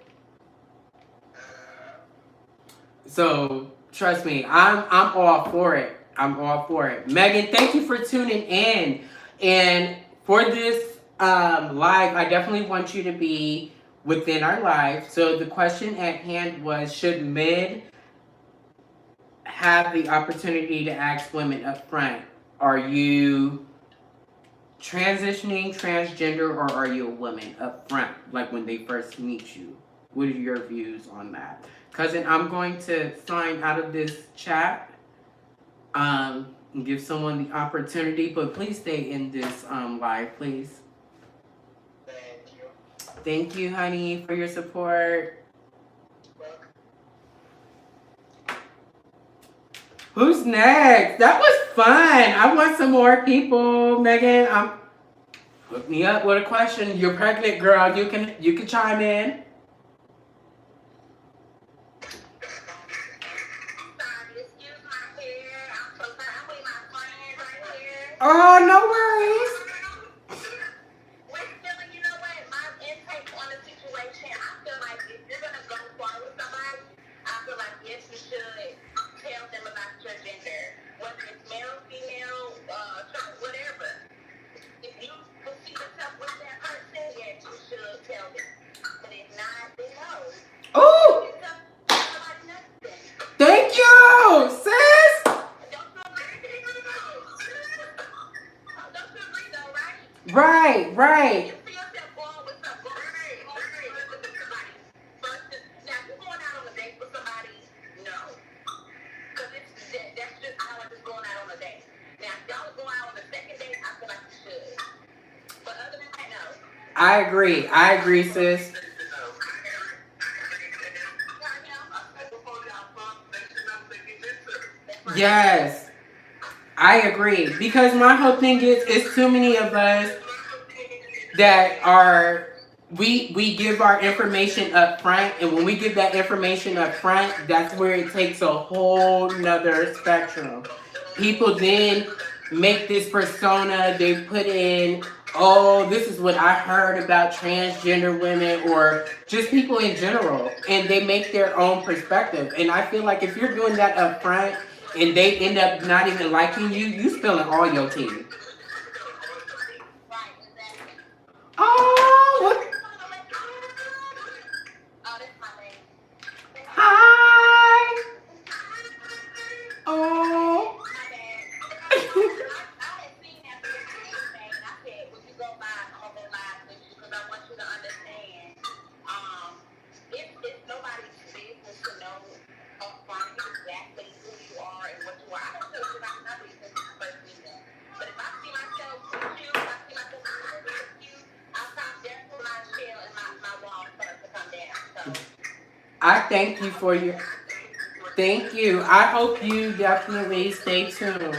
So trust me, I'm all for it. I'm all for it. Megan, thank you for tuning in. And for this live, I definitely want you to be within our live. So the question at hand was, should men have the opportunity to ask women up front, are you transitioning, transgender, or are you a woman up front, like when they first meet you? What are your views on that? Cousin, I'm going to sign out of this chat and give someone the opportunity, but please stay in this live, please. Thank you. Thank you, honey, for your support. Welcome. Who's next? That was fun. I want some more people. Megan, hook me up with a question. You're pregnant, girl. You can chime in. Sorry, excuse my hair. I'm so sorry. I'm with my friend right here. Oh, no worries. Wait, Philly, you know what? My intake on the situation, I feel like if you're going to go far with somebody, I feel like, yes, you should tell them about your gender. Whether it's male, female, whatever. If you see yourself with that person, yes, you should tell them. But if not, then no. Oh, Somebody nothing. thank you, sis. Don't feel like don't you agree though, right? Right. You see yourself going with somebody. But now, if you're going out on a date with somebody, no. Because that's just, I don't like just going out on a date. Now, if y'all go out on the second date, I feel like you should. But other than that, no. I agree, sis. Yes, I agree. Because my whole thing is, it's too many of us that are we give our information up front, and when we give that information up front, that's where it takes a whole nother spectrum. People then make this persona, they put in, oh, this is what I heard about transgender women or just people in general, and they make their own perspective. And I feel like if you're doing that up front and they end up not even liking you, you spilling all your tea. Oh, what? Hi. Oh. I thank you for your. Thank you. I hope you definitely stay tuned.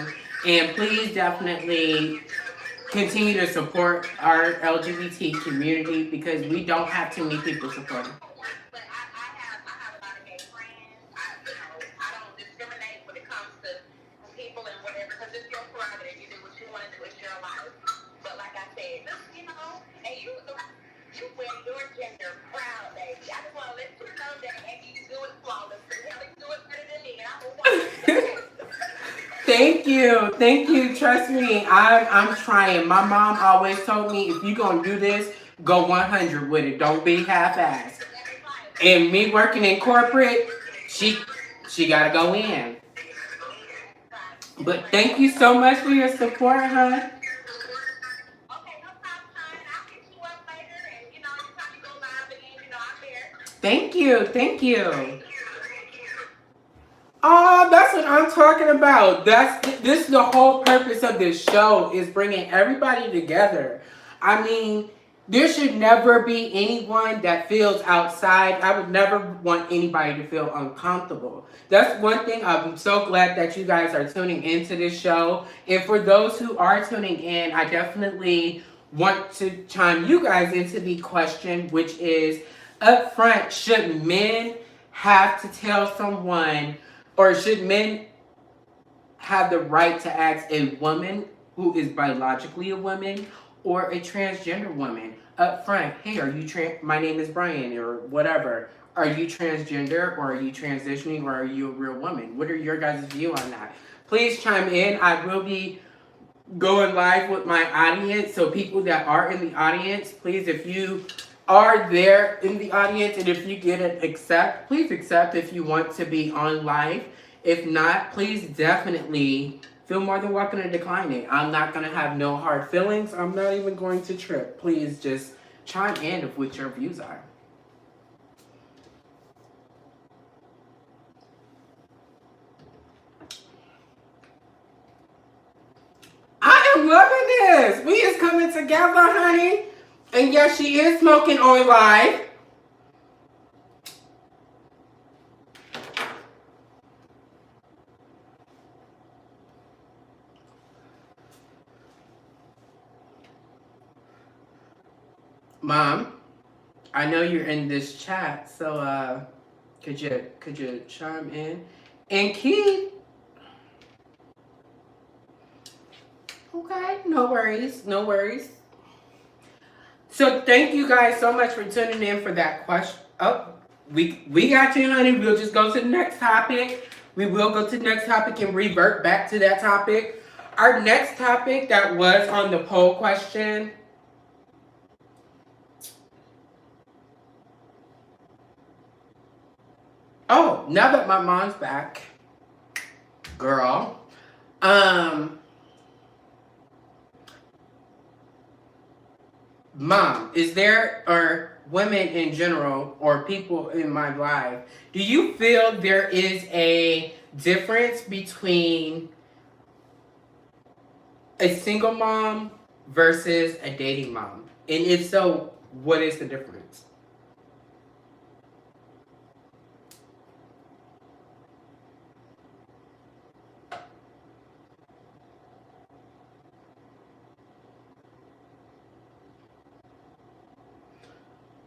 And please definitely continue to support our LGBT community because we don't have too many people supporting. But I have a lot of gay friends. I don't discriminate when it comes to people and whatever because it's your prerogative. You do what you want to do. It's your life. But like I said, and you wear your gender proud, baby. I just want to let you know that, and you do it flawlessly. Hell, you do it better than me, and I'm a woman. Thank you. Thank you. Trust me. I'm trying. My mom always told me if you're gonna do this, go 100 with it. Don't be half assed. And me working in corporate, she she gotta go in. But thank you so much for your support, huh? Okay, no problem, hon. I'll hit you up later, and anytime you go live again, I'm there. Thank you. Thank you. Oh, that's what I'm talking about. This is the whole purpose of this show is bringing everybody together. I mean, there should never be anyone that feels outside. I would never want anybody to feel uncomfortable. That's one thing. I'm so glad that you guys are tuning into this show. And for those who are tuning in, I definitely want to chime you guys into the question, which is up front, should men have to tell someone or should men have the right to ask a woman who is biologically a woman or a transgender woman up front, hey, are you my name is Brian or whatever. Are you transgender or are you transitioning or are you a real woman? What are your guys' view on that? Please chime in. I will be going live with my audience. So people that are in the audience, please, if you are there in the audience and if you get an accept, please accept if you want to be on live. If not, please definitely feel more than welcome to decline it. I'm not going to have no hard feelings. I'm not even going to trip. Please just chime in of what your views are. I am loving this. We is coming together, honey. And yes, she is smoking on live. Mom, I know you're in this chat, so could you chime in? And Keith, okay, no worries, no worries. So thank you guys so much for tuning in for that question. Oh, we got you, honey. We'll just go to the next topic. We will go to the next topic and revert back to that topic. Our next topic that was on the poll question. Oh, now that my mom's back, girl. Mom, is there or women in general or people in my life, do you feel there is a difference between a single mom versus a dating mom? And if so, what is the difference?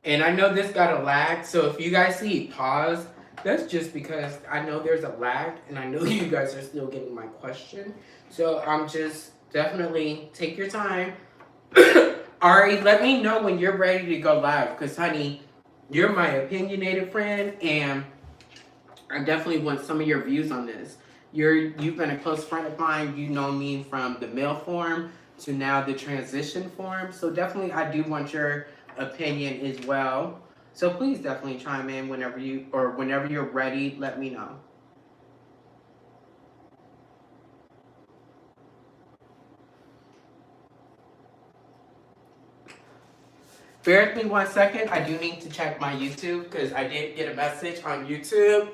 And I know this got a lag, so if you guys see pause, that's just because I know there's a lag and I know you guys are still getting my question. So I'm just definitely take your time. Ari, let me know when you're ready to go live because, honey, you're my opinionated friend and I definitely want some of your views on this. You've been a close friend of mine. You know me from the male form to now the transition form. So definitely I do want your opinion as well. So please definitely chime in whenever you're ready, let me know. Bear with me 1 second. I do need to check my YouTube because I did get a message on YouTube.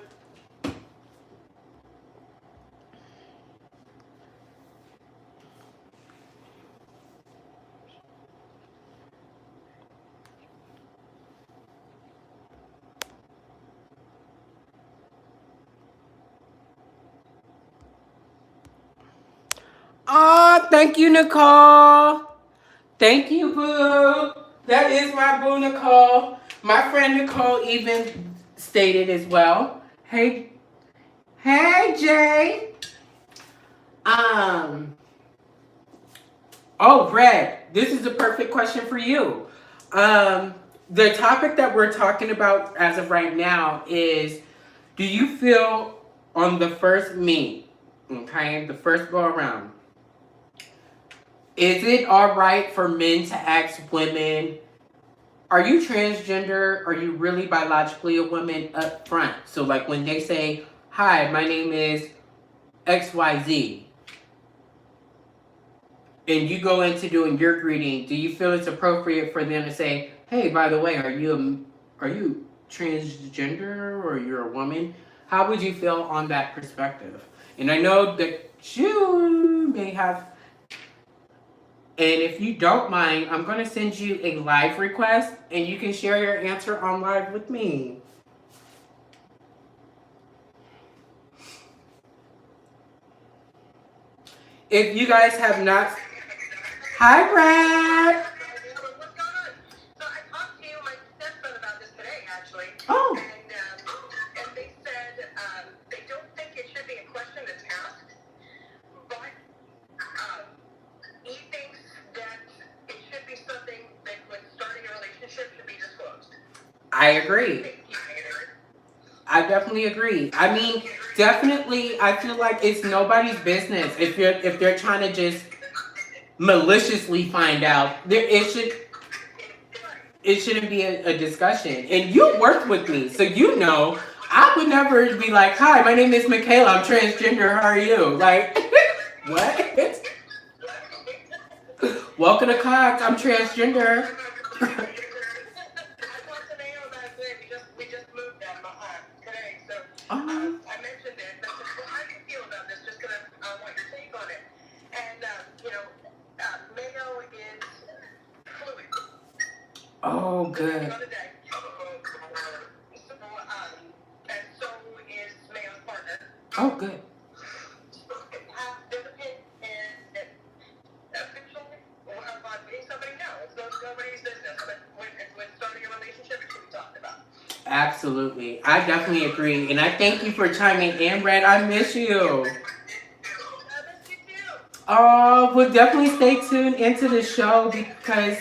Oh, thank you, Nicole. Thank you, boo. That is my boo, Nicole. My friend Nicole even stated as well. Hey, hey, Jay. Um. Oh, Brad, this is a perfect question for you. Um, the topic that we're talking about as of right now is, do you feel on the first meet, okay, the first go around, is it all right for men to ask women, are you transgender? Are you really biologically a woman up front? So, like when they say, hi, my name is XYZ, and you go into doing your greeting, do you feel it's appropriate for them to say, "Hey, by the way, are you transgender or you're a woman?" How would you feel on that perspective? And I know that you may have, and if you don't mind, I'm going to send you a live request, and you can share your answer on live with me. If you guys have not, hi, Brad. What's going on? So I talked to my stepson about this today, actually. Oh. And they said they don't think it should be a question that's asked, but he thinks that it should be something that when starting a relationship should be disclosed. I agree. I definitely agree. I mean, definitely, I feel like it's nobody's business if they're trying to just maliciously find out. It shouldn't be a discussion. And you worked with me, so you know I would never be like, "Hi, my name is Michaela. I'm transgender. How are you?" Like, what? Welcome to Cox. I'm transgender. We just moved out today, so Oh. I mentioned it. But how do you feel about this? Just gonna want your take on it. And Mayo is fluid. Oh, good. The other day. And so is Mayo's partner. Oh, good. There's a pin and officially about meeting somebody now. It's nobody's business. But when starting a relationship, it should be talked about. Absolutely. I definitely agree. And I thank you for chiming in, Brad. I miss you. Oh, we'll definitely stay tuned into the show because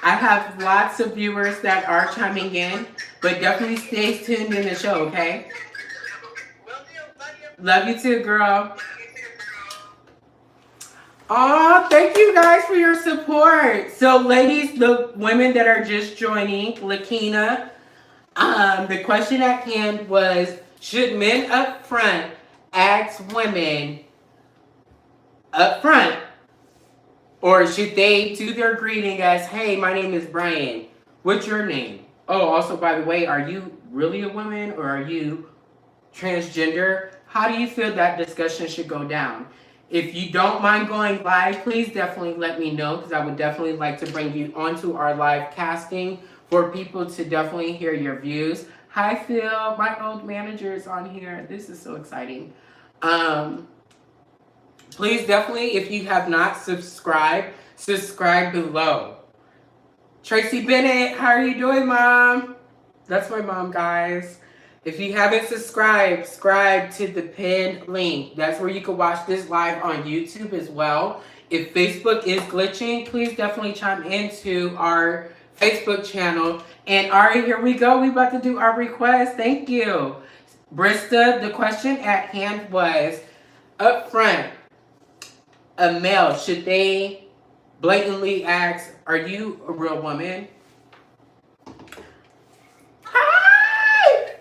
I have lots of viewers that are chiming in. But definitely stay tuned in the show, okay? Love you too, girl. Oh, thank you guys for your support. So, ladies, the women that are just joining, Lakina, the question at hand was, should men up front ask women up front, or should they do their greeting as, hey, my name is Brian. What's your name? Oh, also, by the way, are you really a woman or are you transgender? How do you feel that discussion should go down? If you don't mind going live, please definitely let me know because I would definitely like to bring you onto our live casting for people to definitely hear your views. Hi, Phil. My old manager is on here. This is so exciting. Please definitely, if you have not subscribed, subscribe below. Tracy Bennett, how are you doing, Mom? That's my mom, guys. If you haven't subscribed, subscribe to the pinned link. That's where you can watch this live on YouTube as well. If Facebook is glitching, please definitely chime into our Facebook channel. And Ari, here we go. We about to do our request. Thank you. Brista, the question at hand was, up front, a male, should they blatantly ask, are you a real woman? Hi!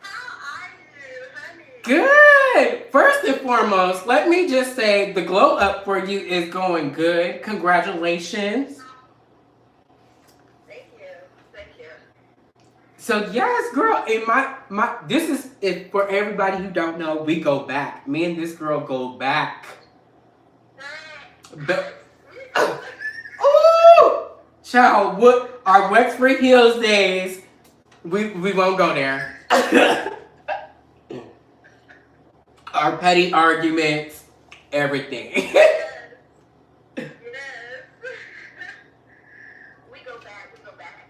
How are you, honey? Good. First and foremost, let me just say the glow up for you is going good. Congratulations. Thank you. Thank you. So yes, girl, in my this is if for everybody who don't know, we go back. Me and this girl go back. But ooh, child, what our Wexford Hills days? We won't go there. Our petty arguments, everything. Yes. Yes. We go back. We go back.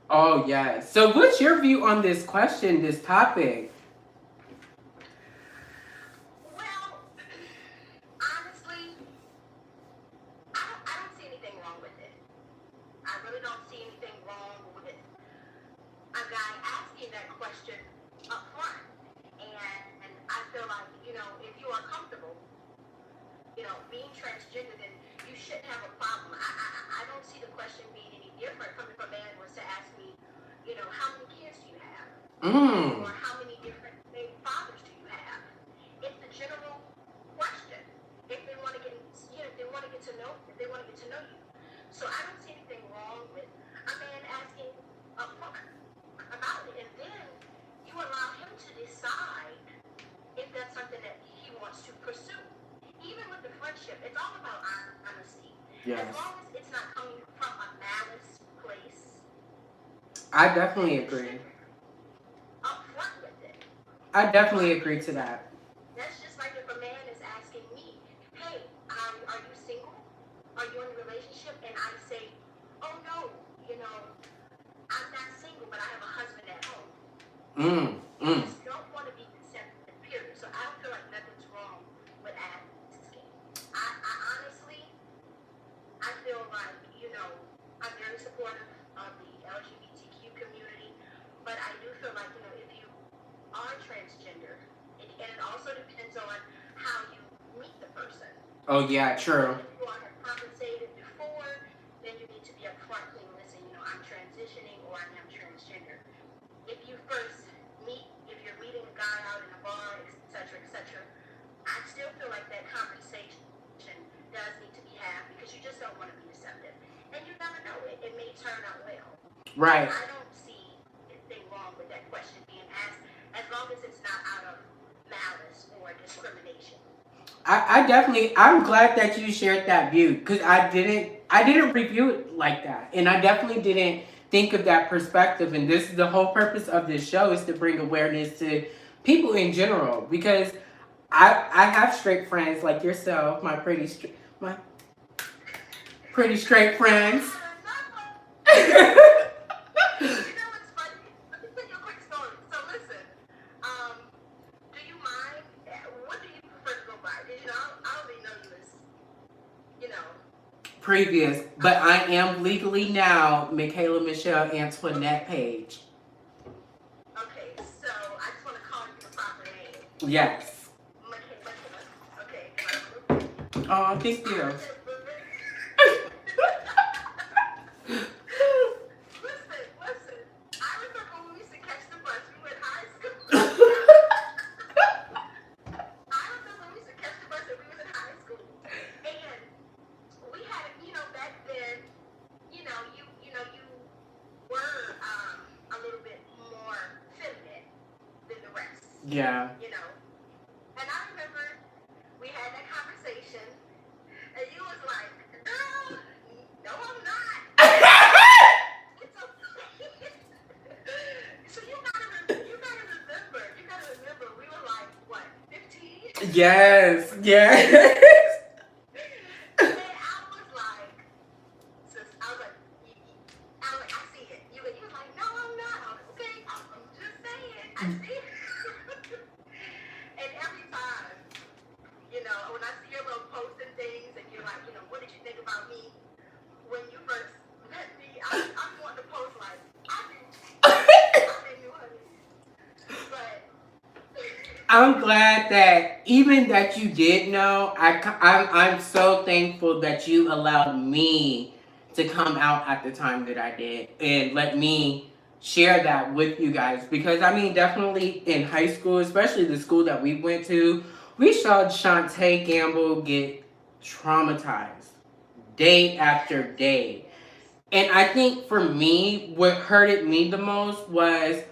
Oh, yes. So, what's your view on this question, this topic? Well, honestly, I don't see anything wrong with it. I really don't see anything wrong with a guy asking that question up front. And I feel like, if you are comfortable, being transgender, then you shouldn't have a problem. I don't see the question being any different coming from a man was to ask me, how many kids do you have? Mm. Or how many different fathers do you have? It's a general question. If they want to get, if they want to get to know, if they want to get to know you. So I don't see anything wrong with a man asking up front about it, and then you allow him to decide if that's something that he wants to pursue. Even with the friendship, it's all about honesty. Yes. As long as it's not coming from a malice place. I definitely agree. Up front with it. I definitely agree to that. That's just like if a man is asking me, hey, are you single? Are you in a relationship? And I say, oh no, I'm not single, but I have a husband at home. You just don't want to be deceptive, period. So I don't feel like nothing's wrong with asking. I honestly, I feel like, I'm very supportive of the LGBTQ community, but I do feel like, if you are transgender, and it also depends on how you meet the person. Oh, yeah, true. If you are compensated before, then you need to be upfront and listen, I'm transitioning or I am transgender. If you first if you're meeting a guy out in a bar, etc., I still feel like that conversation does need to be had because you just don't want to be deceptive. And you never know, it may turn out well. Right. I don't see anything wrong with that question being asked as long as it's not out of malice or discrimination. I'm glad that you shared that view because I didn't review it like that, and I definitely didn't think of that perspective. And this is the whole purpose of this show is to bring awareness to people in general because I have straight friends like yourself, my pretty straight friends. It's funny. Let me tell you a quick story. So listen, do you mind? What do you prefer to go by? Because I only know you as, Previous, but I am legally now Michaela Michelle Antoinette Page. Okay, so I just want to call you the proper name. Yes. Michaela. Okay. Oh, thank you. Listen. I remember when we used to catch the bus. We went high school. I remember we used to catch the bus and we was in high school. And we had, back then, you were a little bit more feminine than the rest. Yeah. And I remember we had that conversation, and you was like, "Girl, no, I'm not." It's okay. So you gotta remember, we were like, what, 15? Yes. And I was like, I see it. You were like, no, I'm not. Okay, I'm just saying, I see it. And every time, when I see your little posts and things, and you're like, what did you think about me when you first met me? I'm wanting to post like, I knew, honey. But I'm glad that even that you did know. I'm so thankful that you allowed me to come out at the time that I did and let me share that with you guys because I mean definitely in high school, especially the school that we went to, we saw Shantae Gamble get traumatized day after day. And I think for me, what hurted me the most was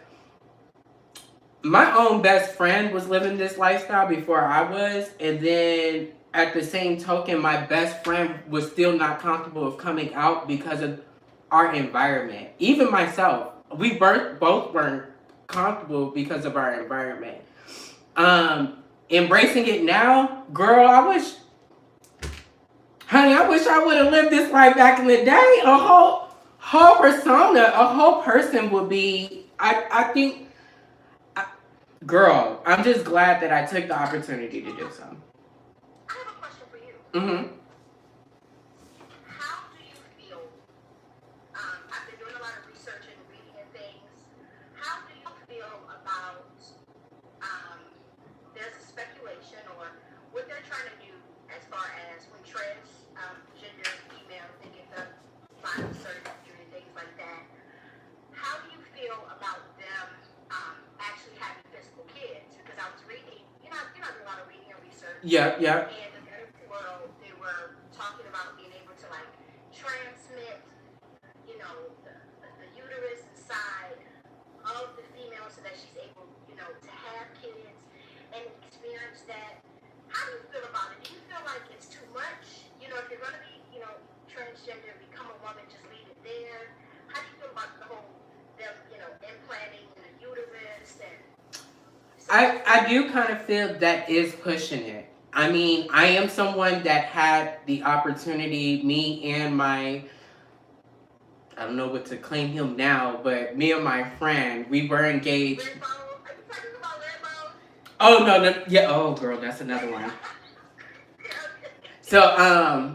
my own best friend was living this lifestyle before I was, and then at the same token, my best friend was still not comfortable with coming out because of our environment. Even myself, we both weren't comfortable because of our environment. embracing it now, girl, honey, I wish I would have lived this life back in the day. A whole persona, a whole person would be. I think, I, girl, I'm just glad that I took the opportunity to do so. I have a question for you. Mm-hmm. How do you feel? I've been doing a lot of research and reading and things. How do you feel about um, there's a speculation or what they're trying to do as far as when gender female they get the final surgery and things like that. How do you feel about them actually having physical kids? Because I was reading, I do a lot of reading and research. Yeah, yeah. And in the medical world, they were talking about being able to like transmit, the uterus inside of the female so that she's able, to have kids and experience that. How do you feel about it? Do you feel like it's too much? If you're gonna be, transgender, become a woman, just leave it there. How do you feel about the whole them, implanting in the uterus and I do kind of feel that is pushing it. I mean, I am someone that had the opportunity, me and my, I don't know what to claim him now, but me and my friend, we were engaged. Limbo? Are you talking about limbo? Oh, no, no, yeah, oh, girl, that's another one. So,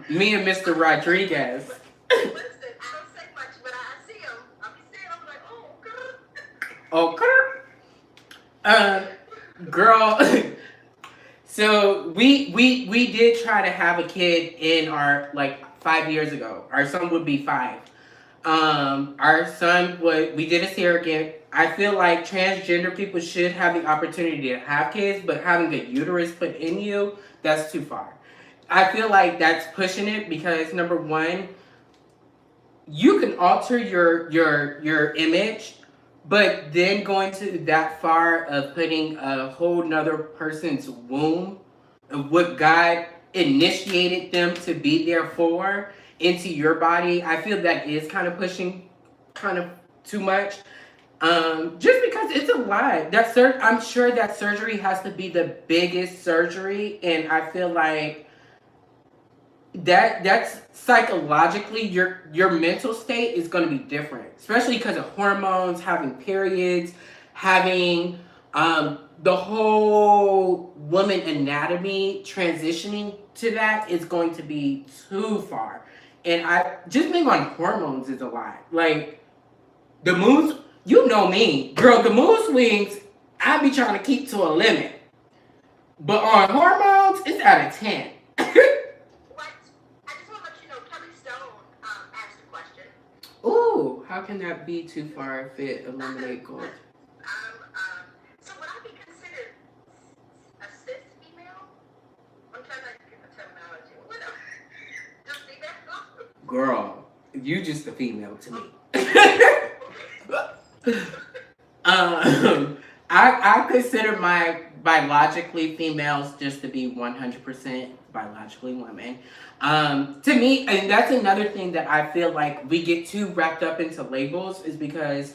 me and Mr. Rodriguez. Listen, I don't say much, but I see him. I be seeing him like, oh, girl. Oh, girl. So we did try to have a kid in our, like, 5 years ago. Our son would be 5. Our son we did a surrogate. I feel like transgender people should have the opportunity to have kids, but having a uterus put in you, that's too far. I feel like that's pushing it because, number one, you can alter your image, but then going to that far of putting a whole nother person's womb of what God initiated them to be there for into your body, I feel that is kind of pushing kind of too much. Just because it's a lot. I'm sure that surgery has to be the biggest surgery, and I feel like that's psychologically your mental state is going to be different, especially because of hormones, having periods, having the whole woman anatomy transitioning to that is going to be too far. And I just being on hormones is a lot. Like the mood, you know me, girl. The mood swings I be trying to keep to a limit, but on hormones it's out of 10. Ooh, how can that be too far if it eliminate gold? So would I be considered a cis female? I'm trying to get the terminology. Whatever. Just female? Girl, you just a female to me. I consider my biologically females just to be 100% biologically women. To me, and that's another thing that I feel like we get too wrapped up into labels is because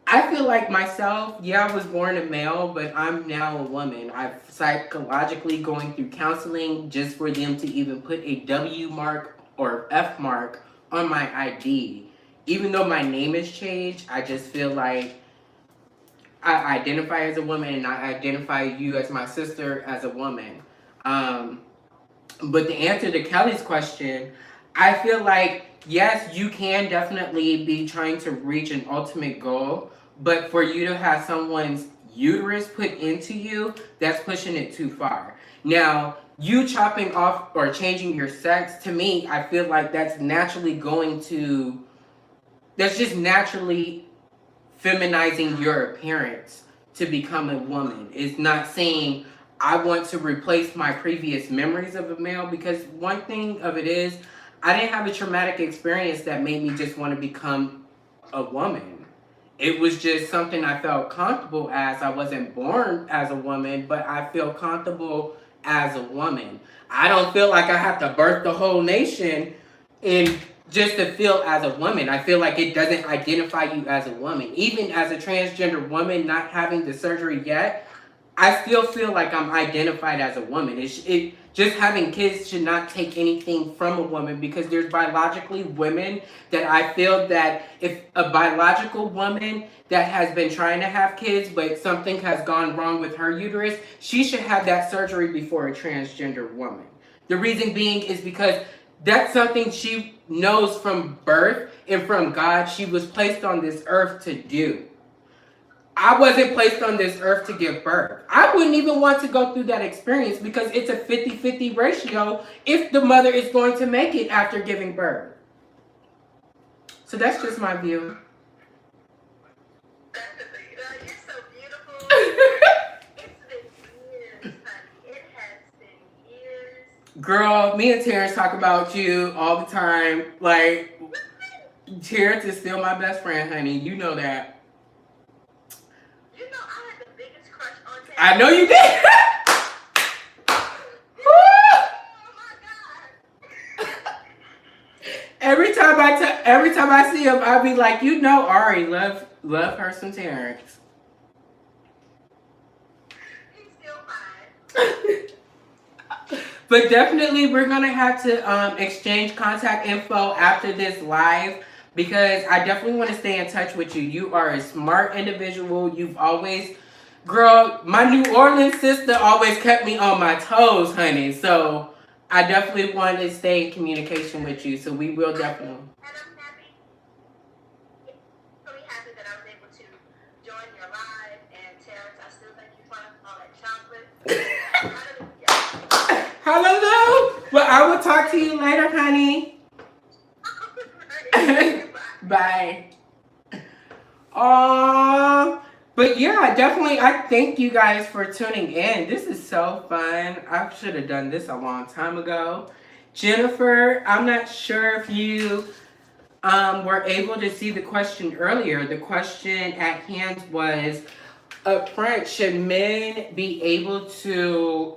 I feel like myself, yeah, I was born a male, but I'm now a woman. I've psychologically going through counseling just for them to even put a W mark or F mark on my ID. Even though my name has changed, I just feel like I identify as a woman and I identify you as my sister as a woman. But to answer to Kelly's question, I feel like, yes, you can definitely be trying to reach an ultimate goal, but for you to have someone's uterus put into you, that's pushing it too far. Now, you chopping off or changing your sex, to me, I feel like that's just naturally feminizing your appearance to become a woman. It's not saying I want to replace my previous memories of a male, because one thing of it is I didn't have a traumatic experience that made me just want to become a woman. It was just something I felt comfortable as. I wasn't born as a woman, but I feel comfortable as a woman. I don't feel like I have to birth the whole nation in just to feel as a woman. I feel like it doesn't identify you as a woman. Even as a transgender woman, not having the surgery yet, I still feel like I'm identified as a woman. It just having kids should not take anything from a woman because there's biologically women that I feel that if a biological woman that has been trying to have kids but something has gone wrong with her uterus, she should have that surgery before a transgender woman. The reason being is because that's something she knows from birth and from God she was placed on this earth to do. I wasn't placed on this earth to give birth. I wouldn't even want to go through that experience because it's a 50-50 ratio if the mother is going to make it after giving birth. So that's just my view. Definitely. You're so beautiful. It's been years, honey. It has been years. Girl, me and Terrence talk about you all the time. Like, Terrence is still my best friend, honey. You know that. You know, I had the biggest crush on Terrence. I know you did. Oh my God. Every time I see him, I'll be like, you know, Ari love her some Terrence. He's still fine. But definitely, we're gonna have to exchange contact info after this live because I definitely want to stay in touch with you. You are a smart individual. You've always, girl, my New Orleans sister always kept me on my toes, honey. So I definitely want to stay in communication with you. So we will definitely. And I'm happy, really happy that I was able to join your live. And Terrence, I still think you find all that chocolate. Hallelujah. Well, I will talk to you later, honey. Bye. But yeah, definitely. I thank you guys for tuning in. This is so fun. I should have done this a long time ago. Jennifer, I'm not sure if you were able to see the question earlier. The question at hand was up front: should men be able to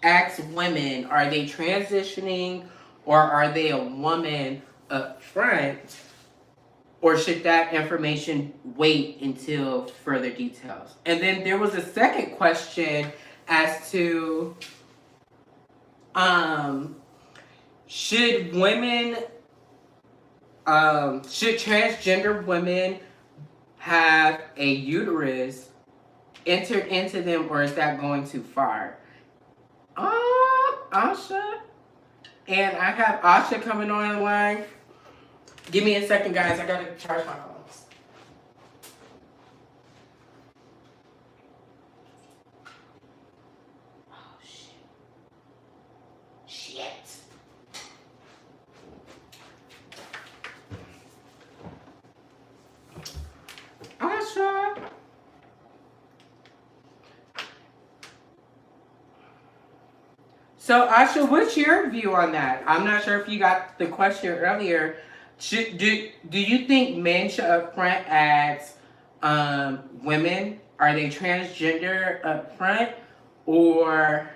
ask women, are they transitioning or are they a woman up front? Or should that information wait until further details? And then there was a second question as to should women, should transgender women have a uterus entered into them, or is that going too far? Asha. And I have Asha coming on the line. Give me a second, guys. I gotta charge my phones. Oh, shit. Asha. So, Asha, what's your view on that? I'm not sure if you got the question earlier. Do you think men should upfront ask women? Are they transgender upfront, or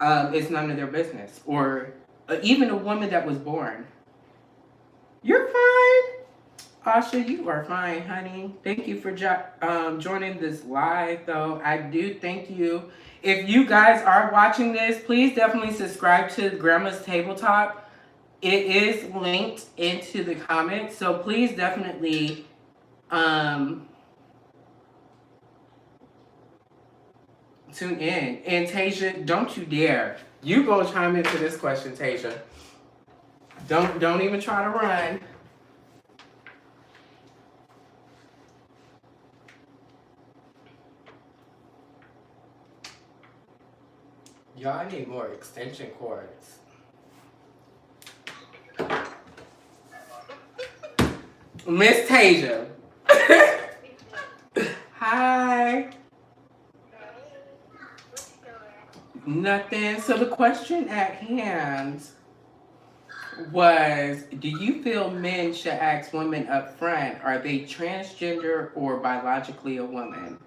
it's none of their business, or even a woman that was born? You're fine, Asha. You are fine, honey. Thank you for joining this live, though. I do thank you. If you guys are watching this, please definitely subscribe to GrAndmas Tabletop. It is linked into the comments, so please definitely tune in. And Tasia, don't you dare. You go chime into this question, Tasia. Don't even try to run. Y'all need more extension cords. Miss Tasia. Hi. Nothing. So the question at hand was, do you feel men should ask women up front, are they transgender or biologically a woman?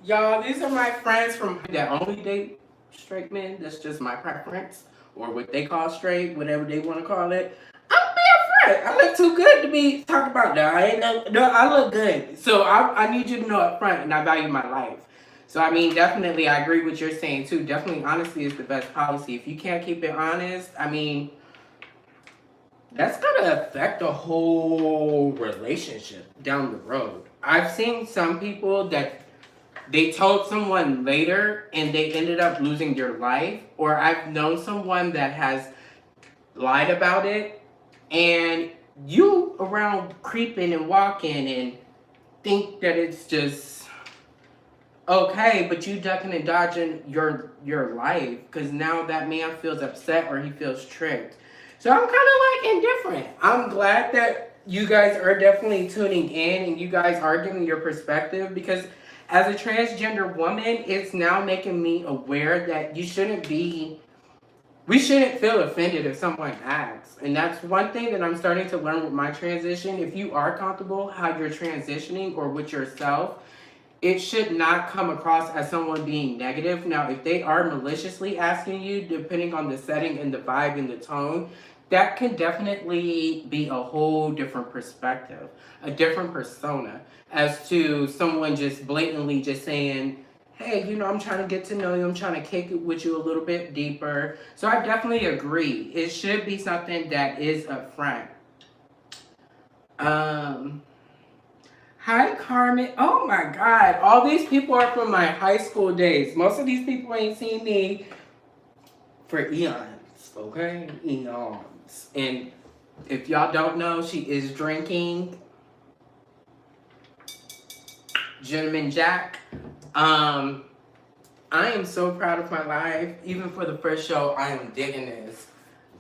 Y'all, these are my friends from that only date straight men. That's just my preference, or what they call straight, whatever they want to call it. I'm be a friend. I look too good to be talking about that. I ain't no, I look good. So I need you to know up front, and I value my life. So I mean, definitely, I agree with what you're saying too. Definitely, honesty is the best policy. If you can't keep it honest, I mean, that's gonna affect the whole relationship down the road. I've seen some people that they told someone later and they ended up losing their life, or I've known someone that has lied about it, and you around creeping and walking and think that it's just okay, but you ducking and dodging your life because now that man feels upset or he feels tricked. So I'm kind of like indifferent. I'm glad that you guys are definitely tuning in and you guys are giving your perspective, because as a transgender woman, it's now making me aware that we shouldn't feel offended if someone asks. And that's one thing that I'm starting to learn with my transition. If you are comfortable how you're transitioning or with yourself, it should not come across as someone being negative. Now, if they are maliciously asking you, depending on the setting and the vibe and the tone, that can definitely be a whole different perspective, a different persona, as to someone just blatantly just saying, hey, I'm trying to get to know you, I'm trying to kick it with you a little bit deeper. So I definitely agree. It should be something that is upfront. Um, Hi, Carmen. Oh my God. All these people are from my high school days. Most of these people ain't seen me for eons, okay? Eons. And if y'all don't know, she is drinking Gentleman Jack. I am so proud of my life. Even for the first show, I am digging this.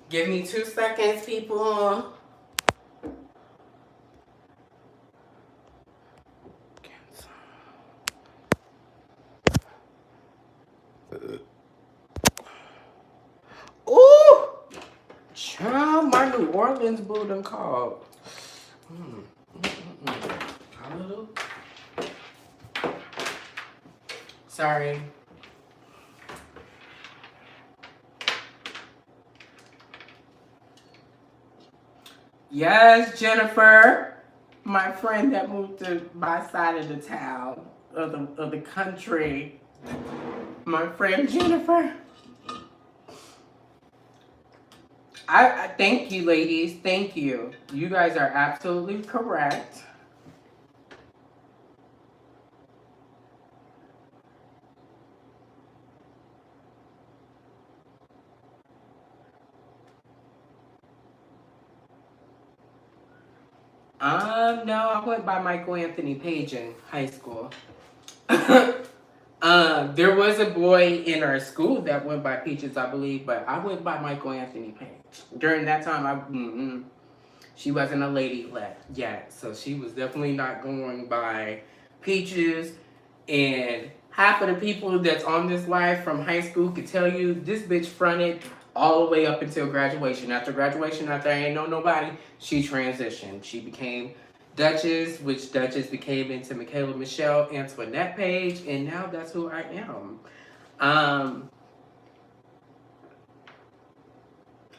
Give me 2 seconds, people. Ooh! Child, my New Orleans boo done called. Hallelujah. Sorry. Yes, Jennifer, my friend that moved to my side of the town, of the country. My friend Jennifer. I thank you, ladies. Thank you. You guys are absolutely correct. No, I went by Michael Anthony Page in high school. There was a boy in our school that went by Peaches, I believe, but I went by Michael Anthony Page. During that time, she wasn't a lady yet, so she was definitely not going by Peaches. And half of the people that's on this live from high school could tell you this bitch fronted all the way up until graduation. After graduation, after I ain't know nobody, she transitioned. She became Duchess, which Duchess became into Michaela Michelle Antoinette Page, and now that's who I am.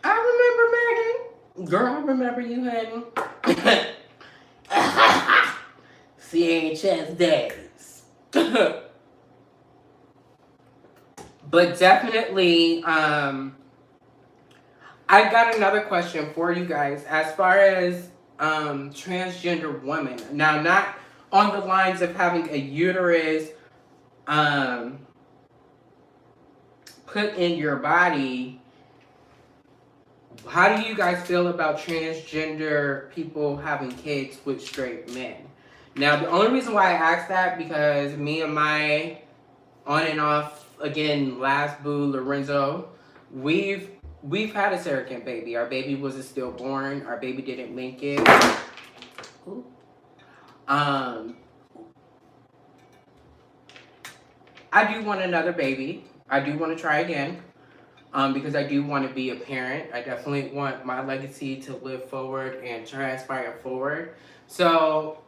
I remember Megan. Girl, I remember you, honey. CHS days. But definitely, I got another question for you guys as far as transgender women. Now, not on the lines of having a uterus put in your body. How do you guys feel about transgender people having kids with straight men? Now, the only reason why I asked that, because me and my on and off, again, last boo, Lorenzo, we've had a surrogate baby. Our baby was stillborn. Our baby didn't make it. Ooh. I do want another baby. I do want to try again. Because I do want to be a parent. I definitely want my legacy to live forward and transpire forward. So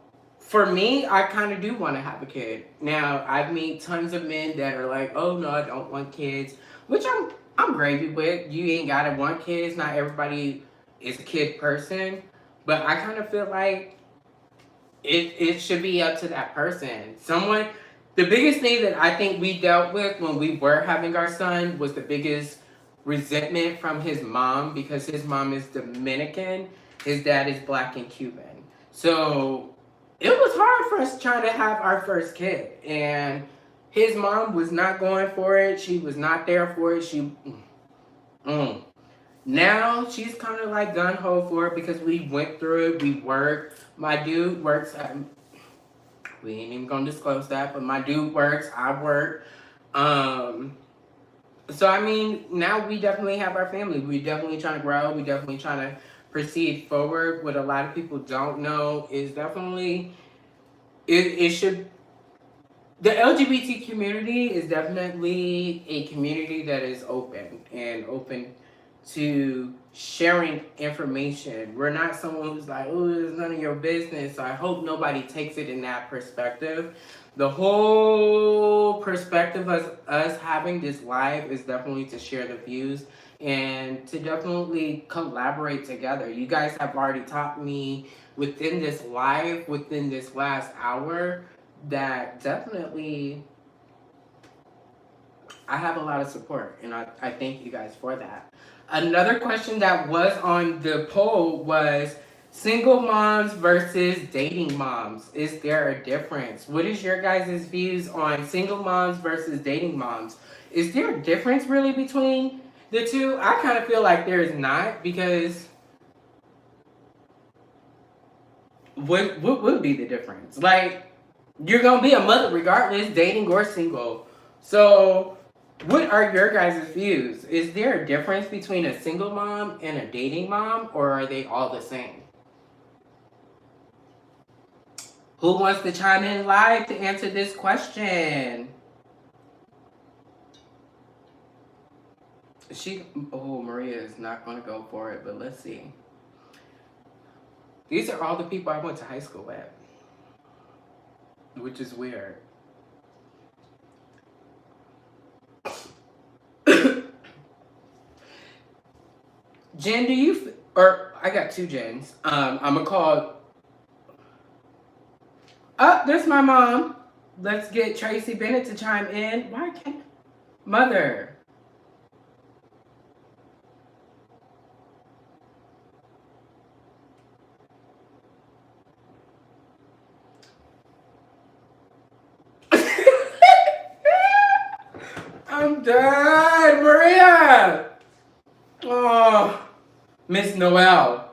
for me, I kind of do want to have a kid. Now, I've met tons of men that are like, "Oh no, I don't want kids," which I'm gravy with. You ain't gotta want kids. Not everybody is a kid person, but I kind of feel like it should be up to that person. Someone, the biggest thing that I think we dealt with when we were having our son was the biggest resentment from his mom because his mom is Dominican, his dad is black and Cuban. So it was hard for us trying to have our first kid, and his mom was not going for it. She was not there for it. Mm. Now she's kind of like gun ho for it because we went through it. We worked. My dude works at. We ain't even gonna disclose that, but my dude works. I work. Um. So I mean, now we definitely have our family. We definitely trying to grow. We definitely trying to proceed forward. What a lot of people don't know is definitely it should the LGBT community is definitely a community that is open and open to sharing information. We're not someone who's like, oh, it's none of your business. So I hope nobody takes it in that perspective. The whole perspective of us having this live is definitely to share the views and to definitely collaborate together. You guys have already taught me within this live, within this last hour, that definitely I have a lot of support, and I thank you guys for that. Another question that was on the poll was single moms versus dating moms. Is there a difference? What is your guys' views on single moms versus dating moms? Is there a difference really between the two? I kind of feel like there is not because what would be the difference? Like, you're gonna be a mother regardless, dating or single. So, what are your guys' views? Is there a difference between a single mom and a dating mom, or are they all the same? Who wants to chime in live to answer this question? Maria is not gonna go for it, but let's see. These are all the people I went to high school with, which is weird. Jen, or I got two Jens. I'm gonna call. Oh, there's my mom. Let's get Tracy Bennett to chime in. Why can't mother? I'm done, Maria. Oh, Miss Noel.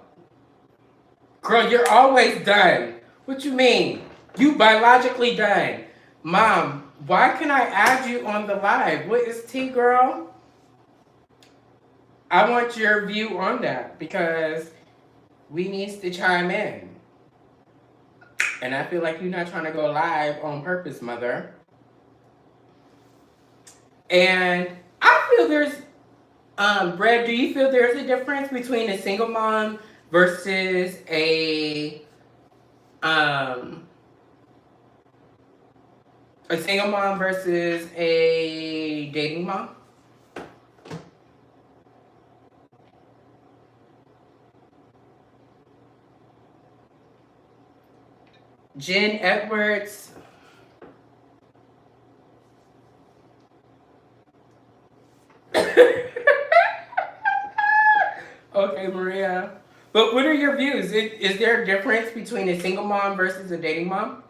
Girl, you're always done. What you mean? You biologically done. Mom, why can I add you on the live? What is T, girl? I want your view on that because we needs to chime in. And I feel like you're not trying to go live on purpose, mother. And I feel there's Brad, do you feel there's a difference between a single mom versus um a single mom versus a dating mom? Jen Edwards. Okay, Maria. But what are your views? Is there a difference between a single mom versus a dating mom?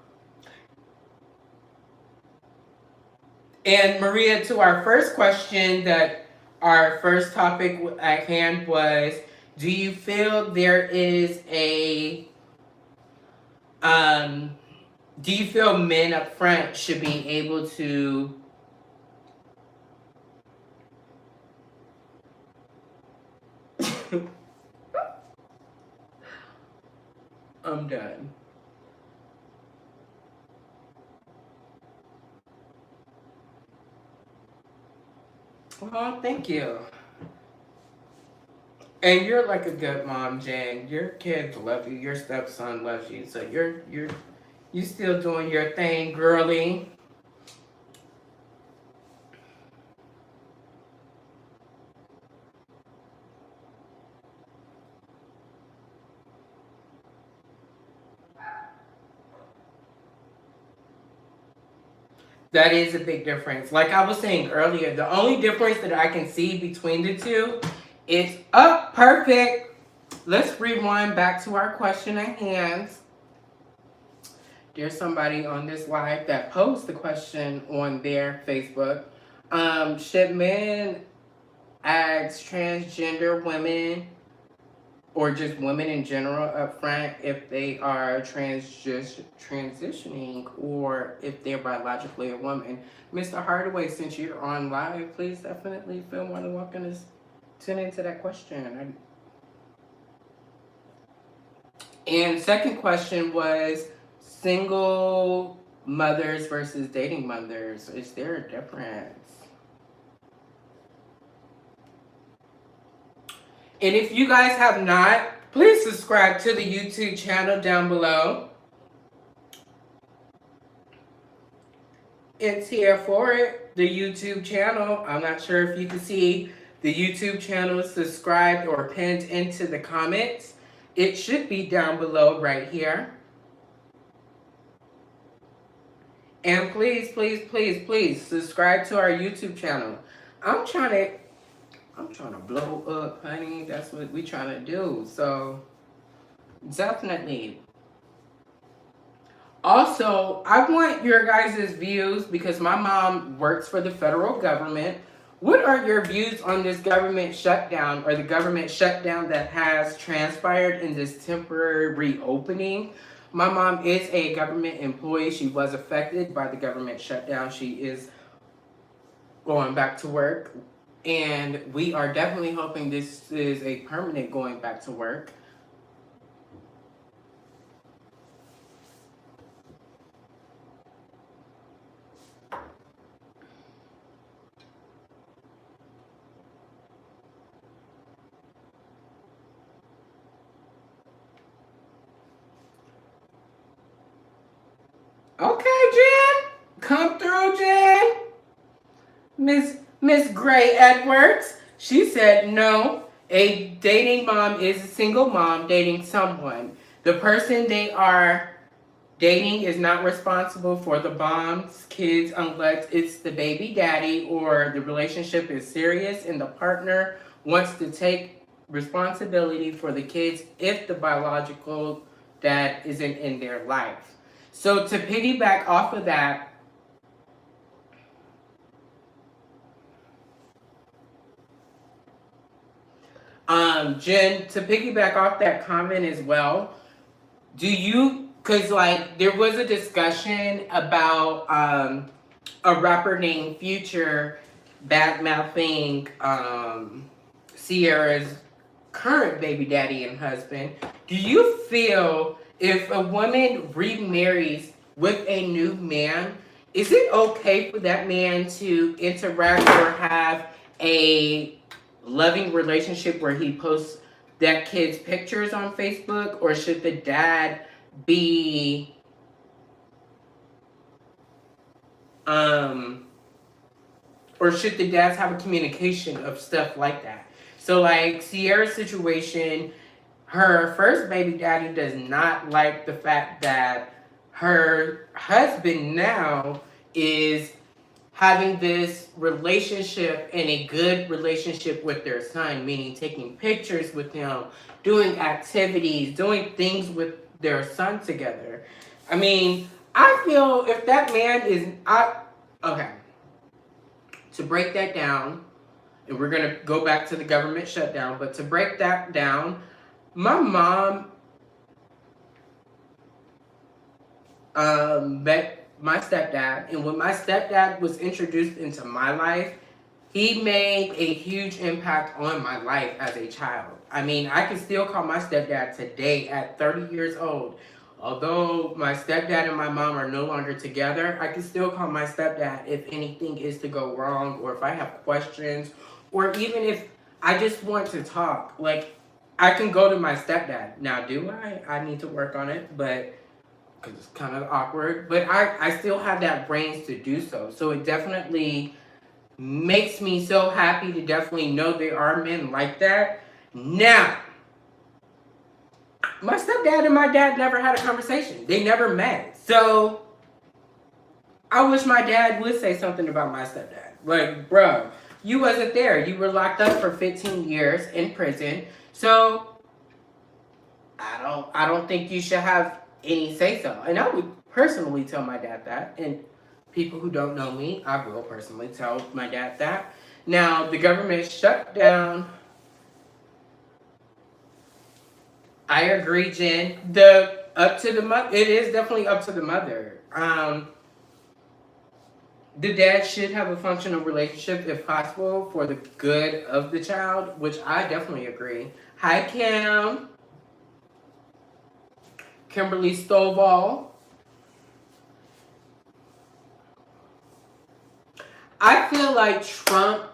And Maria, to our first question, that our first topic at hand was, do you feel there is um, do you feel men up front should be able to I'm done. Well, thank you. And you're like a good mom, Jen. Your kids love you. Your stepson loves you. So You still doing your thing, girly. That is a big difference. Like I was saying earlier, the only difference that I can see between the two is up perfect. Let's rewind back to our question at hand. There's somebody on this live that posed the question on their Facebook. Should men ask transgender women or just women in general up front if they are transitioning or if they're biologically a woman? Mr. Hardaway, since you're on live, please definitely feel more than welcome to tune into that question. And second question was single mothers versus dating mothers. Is there a difference? And if you guys have not, please subscribe to the YouTube channel down below. It's here for it, the YouTube channel. I'm not sure if you can see the YouTube channel subscribed or pinned into the comments. It should be down below right here. And please, please, please, please subscribe to our YouTube channel. I'm trying to blow up, honey. That's what we trying to do. So definitely. Also, I want your guys' views because my mom works for the federal government. What are your views on this government shutdown or the government shutdown that has transpired in this temporary reopening? My mom is a government employee. She was affected by the government shutdown. She is going back to work. And we are definitely hoping this is a permanent going back to work. Okay, Jen. Come through, Jen. Miss Gray Edwards. She said no. A dating mom is a single mom dating someone. The person they are dating is not responsible for the mom's kids unless it's the baby daddy or the relationship is serious and the partner wants to take responsibility for the kids if the biological dad isn't in their life. So to piggyback off of that, Jen, to piggyback off that comment as well, do you, because like there was a discussion about a rapper named Future bad mouthing Sierra's current baby daddy and husband. Do you feel if a woman remarries with a new man, is it okay for that man to interact or have a loving relationship where he posts that kid's pictures on Facebook, or should the dad be um or should the dads have a communication of stuff like that? So like Sierra's situation, her first baby daddy does not like the fact that her husband now is having this relationship and a good relationship with their son, meaning taking pictures with him, doing activities, doing things with their son together. I mean, I feel if that man is, okay, to break that down, and we're gonna go back to the government shutdown, but to break that down, my mom met my stepdad, and when my stepdad was introduced into my life, he made a huge impact on my life as a child. I mean, I can still call my stepdad today at 30 years old. Although my stepdad and my mom are no longer together, I can still call my stepdad if anything is to go wrong or if I have questions or even if I just want to talk. Like, I can go to my stepdad. Now, do I? I need to work on it, but because it's kind of awkward. But I still have that brains to do so. So it definitely makes me so happy to definitely know there are men like that. Now, my stepdad and my dad never had a conversation. They never met. So I wish my dad would say something about my stepdad. Like, bro, you wasn't there. You were locked up for 15 years in prison. So I don't think you should have any say so. And I would personally tell my dad that. And people who don't know me, I will personally tell my dad that. Now the government shut down. I agree, Jen. The up to the mother. It is definitely up to the mother. The dad should have a functional relationship if possible for the good of the child, which I definitely agree. Hi, Kim. Kimberly Stovall. I feel like Trump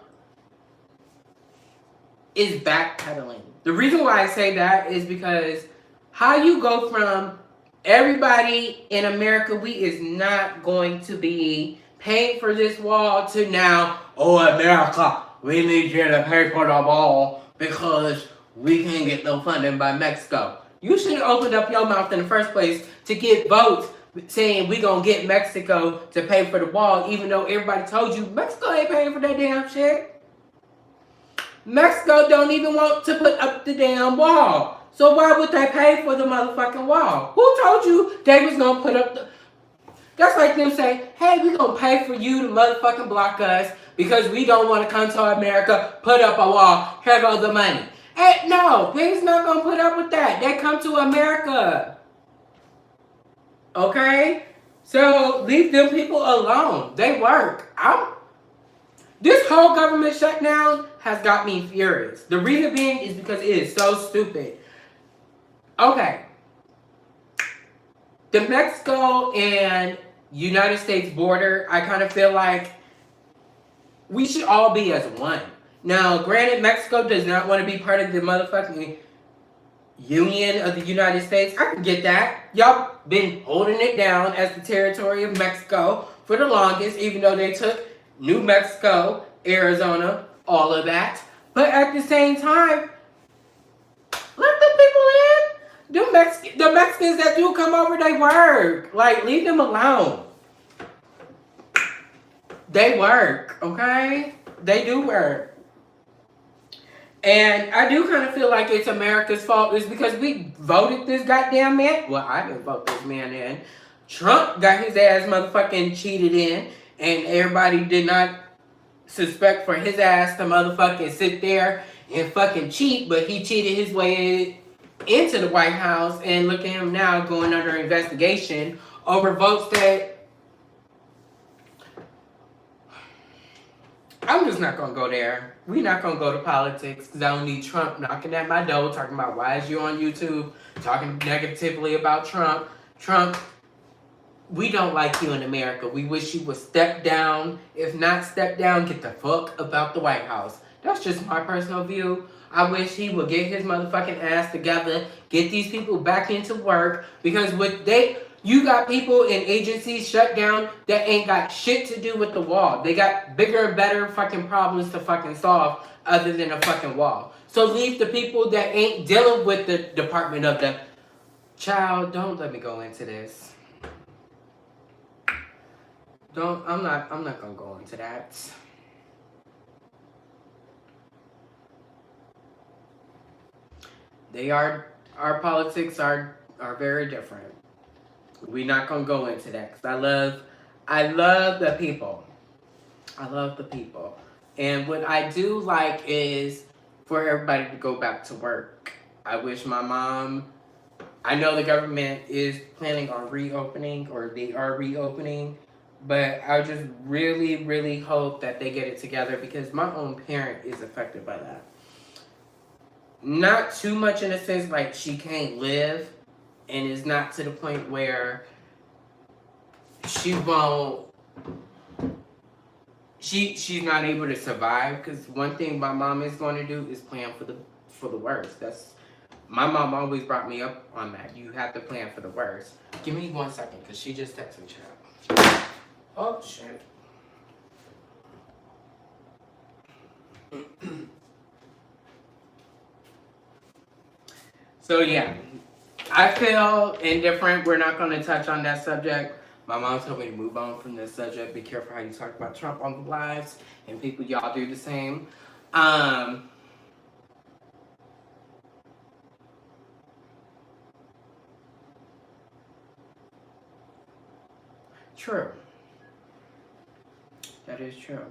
is backpedaling. The reason why I say that is because how you go from everybody in America, we is not going to be paying for this wall to now, oh, America, we need you to pay for the wall because we can't get no funding by Mexico. You should have opened up your mouth in the first place to get votes saying we gonna get Mexico to pay for the wall, even though everybody told you Mexico ain't paying for that damn shit. Mexico don't even want to put up the damn wall. So why would they pay for the motherfucking wall? Who told you they was gonna put up the... That's like them saying, hey, we gonna pay for you to motherfucking block us because we don't want to come to America, put up a wall, here goes the money. Hey, no, they's not gonna put up with that. They come to America. Okay? So leave them people alone. They work. This whole government shutdown has got me furious. The reason being is because it is so stupid. Okay. The Mexico and United States border, I kind of feel like we should all be as one. Now, granted, Mexico does not want to be part of the motherfucking Union of the United States. I can get that. Y'all been holding it down as the territory of Mexico for the longest, even though they took New Mexico, Arizona, all of that. But at the same time, let the people in. The Mexicans that do come over, they work. Like, leave them alone. They work, okay? They do work. And I do kind of feel like it's America's fault. It's because we voted this goddamn man. Well, I didn't vote this man in. Trump got his ass motherfucking cheated in. And everybody did not suspect for his ass to motherfucking sit there and fucking cheat. But he cheated his way into the White House. And look at him now going under investigation over votes that... I'm just not gonna go there. We're not gonna go to politics because I don't need Trump knocking at my door talking about why is you on YouTube talking negatively about Trump. Trump, we don't like you in America. We wish you would step down. If not step down, get the fuck about the White House. That's just my personal view. I wish he would get his motherfucking ass together, get these people back into work because you got people in agencies shut down that ain't got shit to do with the wall. They got bigger and better fucking problems to fucking solve other than a fucking wall. So leave the people that ain't dealing with the Department of the... Child, don't let me go into this. I'm not gonna go into that. Our politics are very different. We're not gonna go into that because I love the people. I love the people. And what I do like is for everybody to go back to work. I wish my mom... I know the government is planning on reopening, or they are reopening, but I just really, really hope that they get it together because my own parent is affected by that. Not too much in a sense like she can't live, and it's not to the point where she's not able to survive, because one thing my mom is going to do is plan for the worst. That's My mom always brought me up on that. You have to plan for the worst. Give me 1 second, because she just texted me, child. Oh, shit. So, yeah. I feel indifferent. We're not going to touch on that subject. My mom told me to move on from this subject. Be careful how you talk about Trump on the lives. And people, y'all do the same. True. That is true.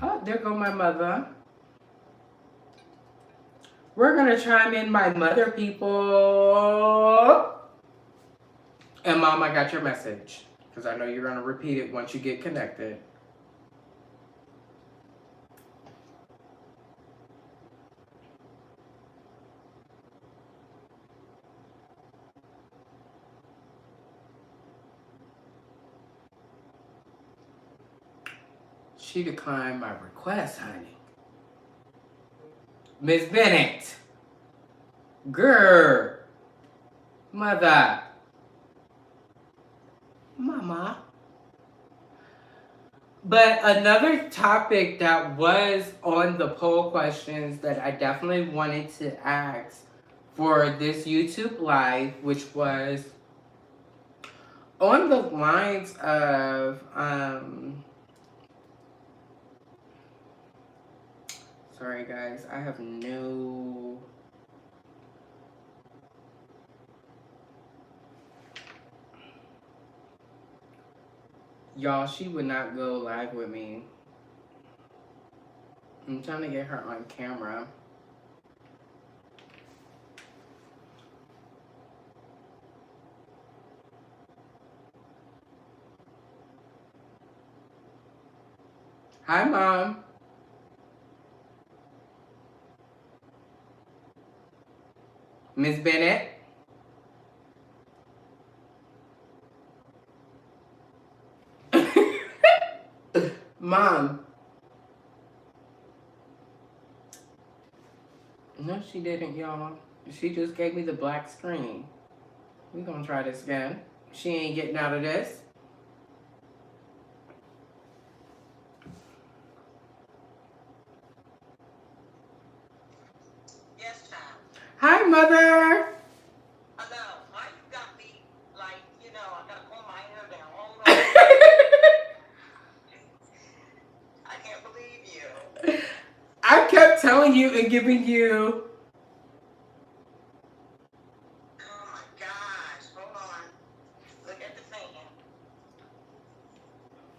Oh, there go my mother. We're going to chime in my mother, people. And Mom, I got your message. Because I know you're going to repeat it once you get connected. She declined my request, honey. Miss Bennett. Girl. Mother. Mama. But another topic that was on the poll questions that I definitely wanted to ask for this YouTube live, which was on the lines of, sorry guys, I have no... Y'all, she would not go live with me. I'm trying to get her on camera. Hi, Mom. Miss Bennett. Mom. No, she didn't, y'all. She just gave me the black screen. We're gonna try this again. She ain't getting out of this. Yes, child. Hi, Mother. Hello. Why you got me like, I gotta pull my hair down. Hold on. I can't believe you. I kept telling you and giving you... Oh my gosh. Hold on. Look at the fan.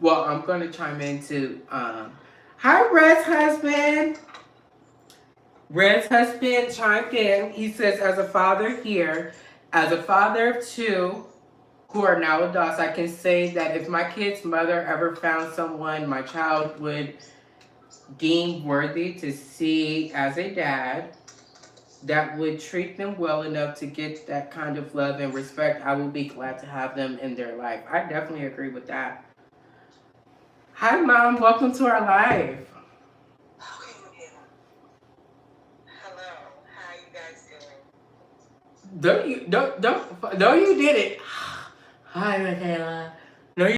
Well, I'm gonna chime in too. Hi, Red's husband. Red's husband chimed in. He says, as a father here, as a father of two who are now adults, I can say that if my kid's mother ever found someone my child would deem worthy to see as a dad, that would treat them well enough to get that kind of love and respect, I will be glad to have them in their life. I definitely agree with that. Hi, Mom. Welcome to our live. Okay, Michaela. Hello. How you guys doing? Don't you did it. Hi, Michaela.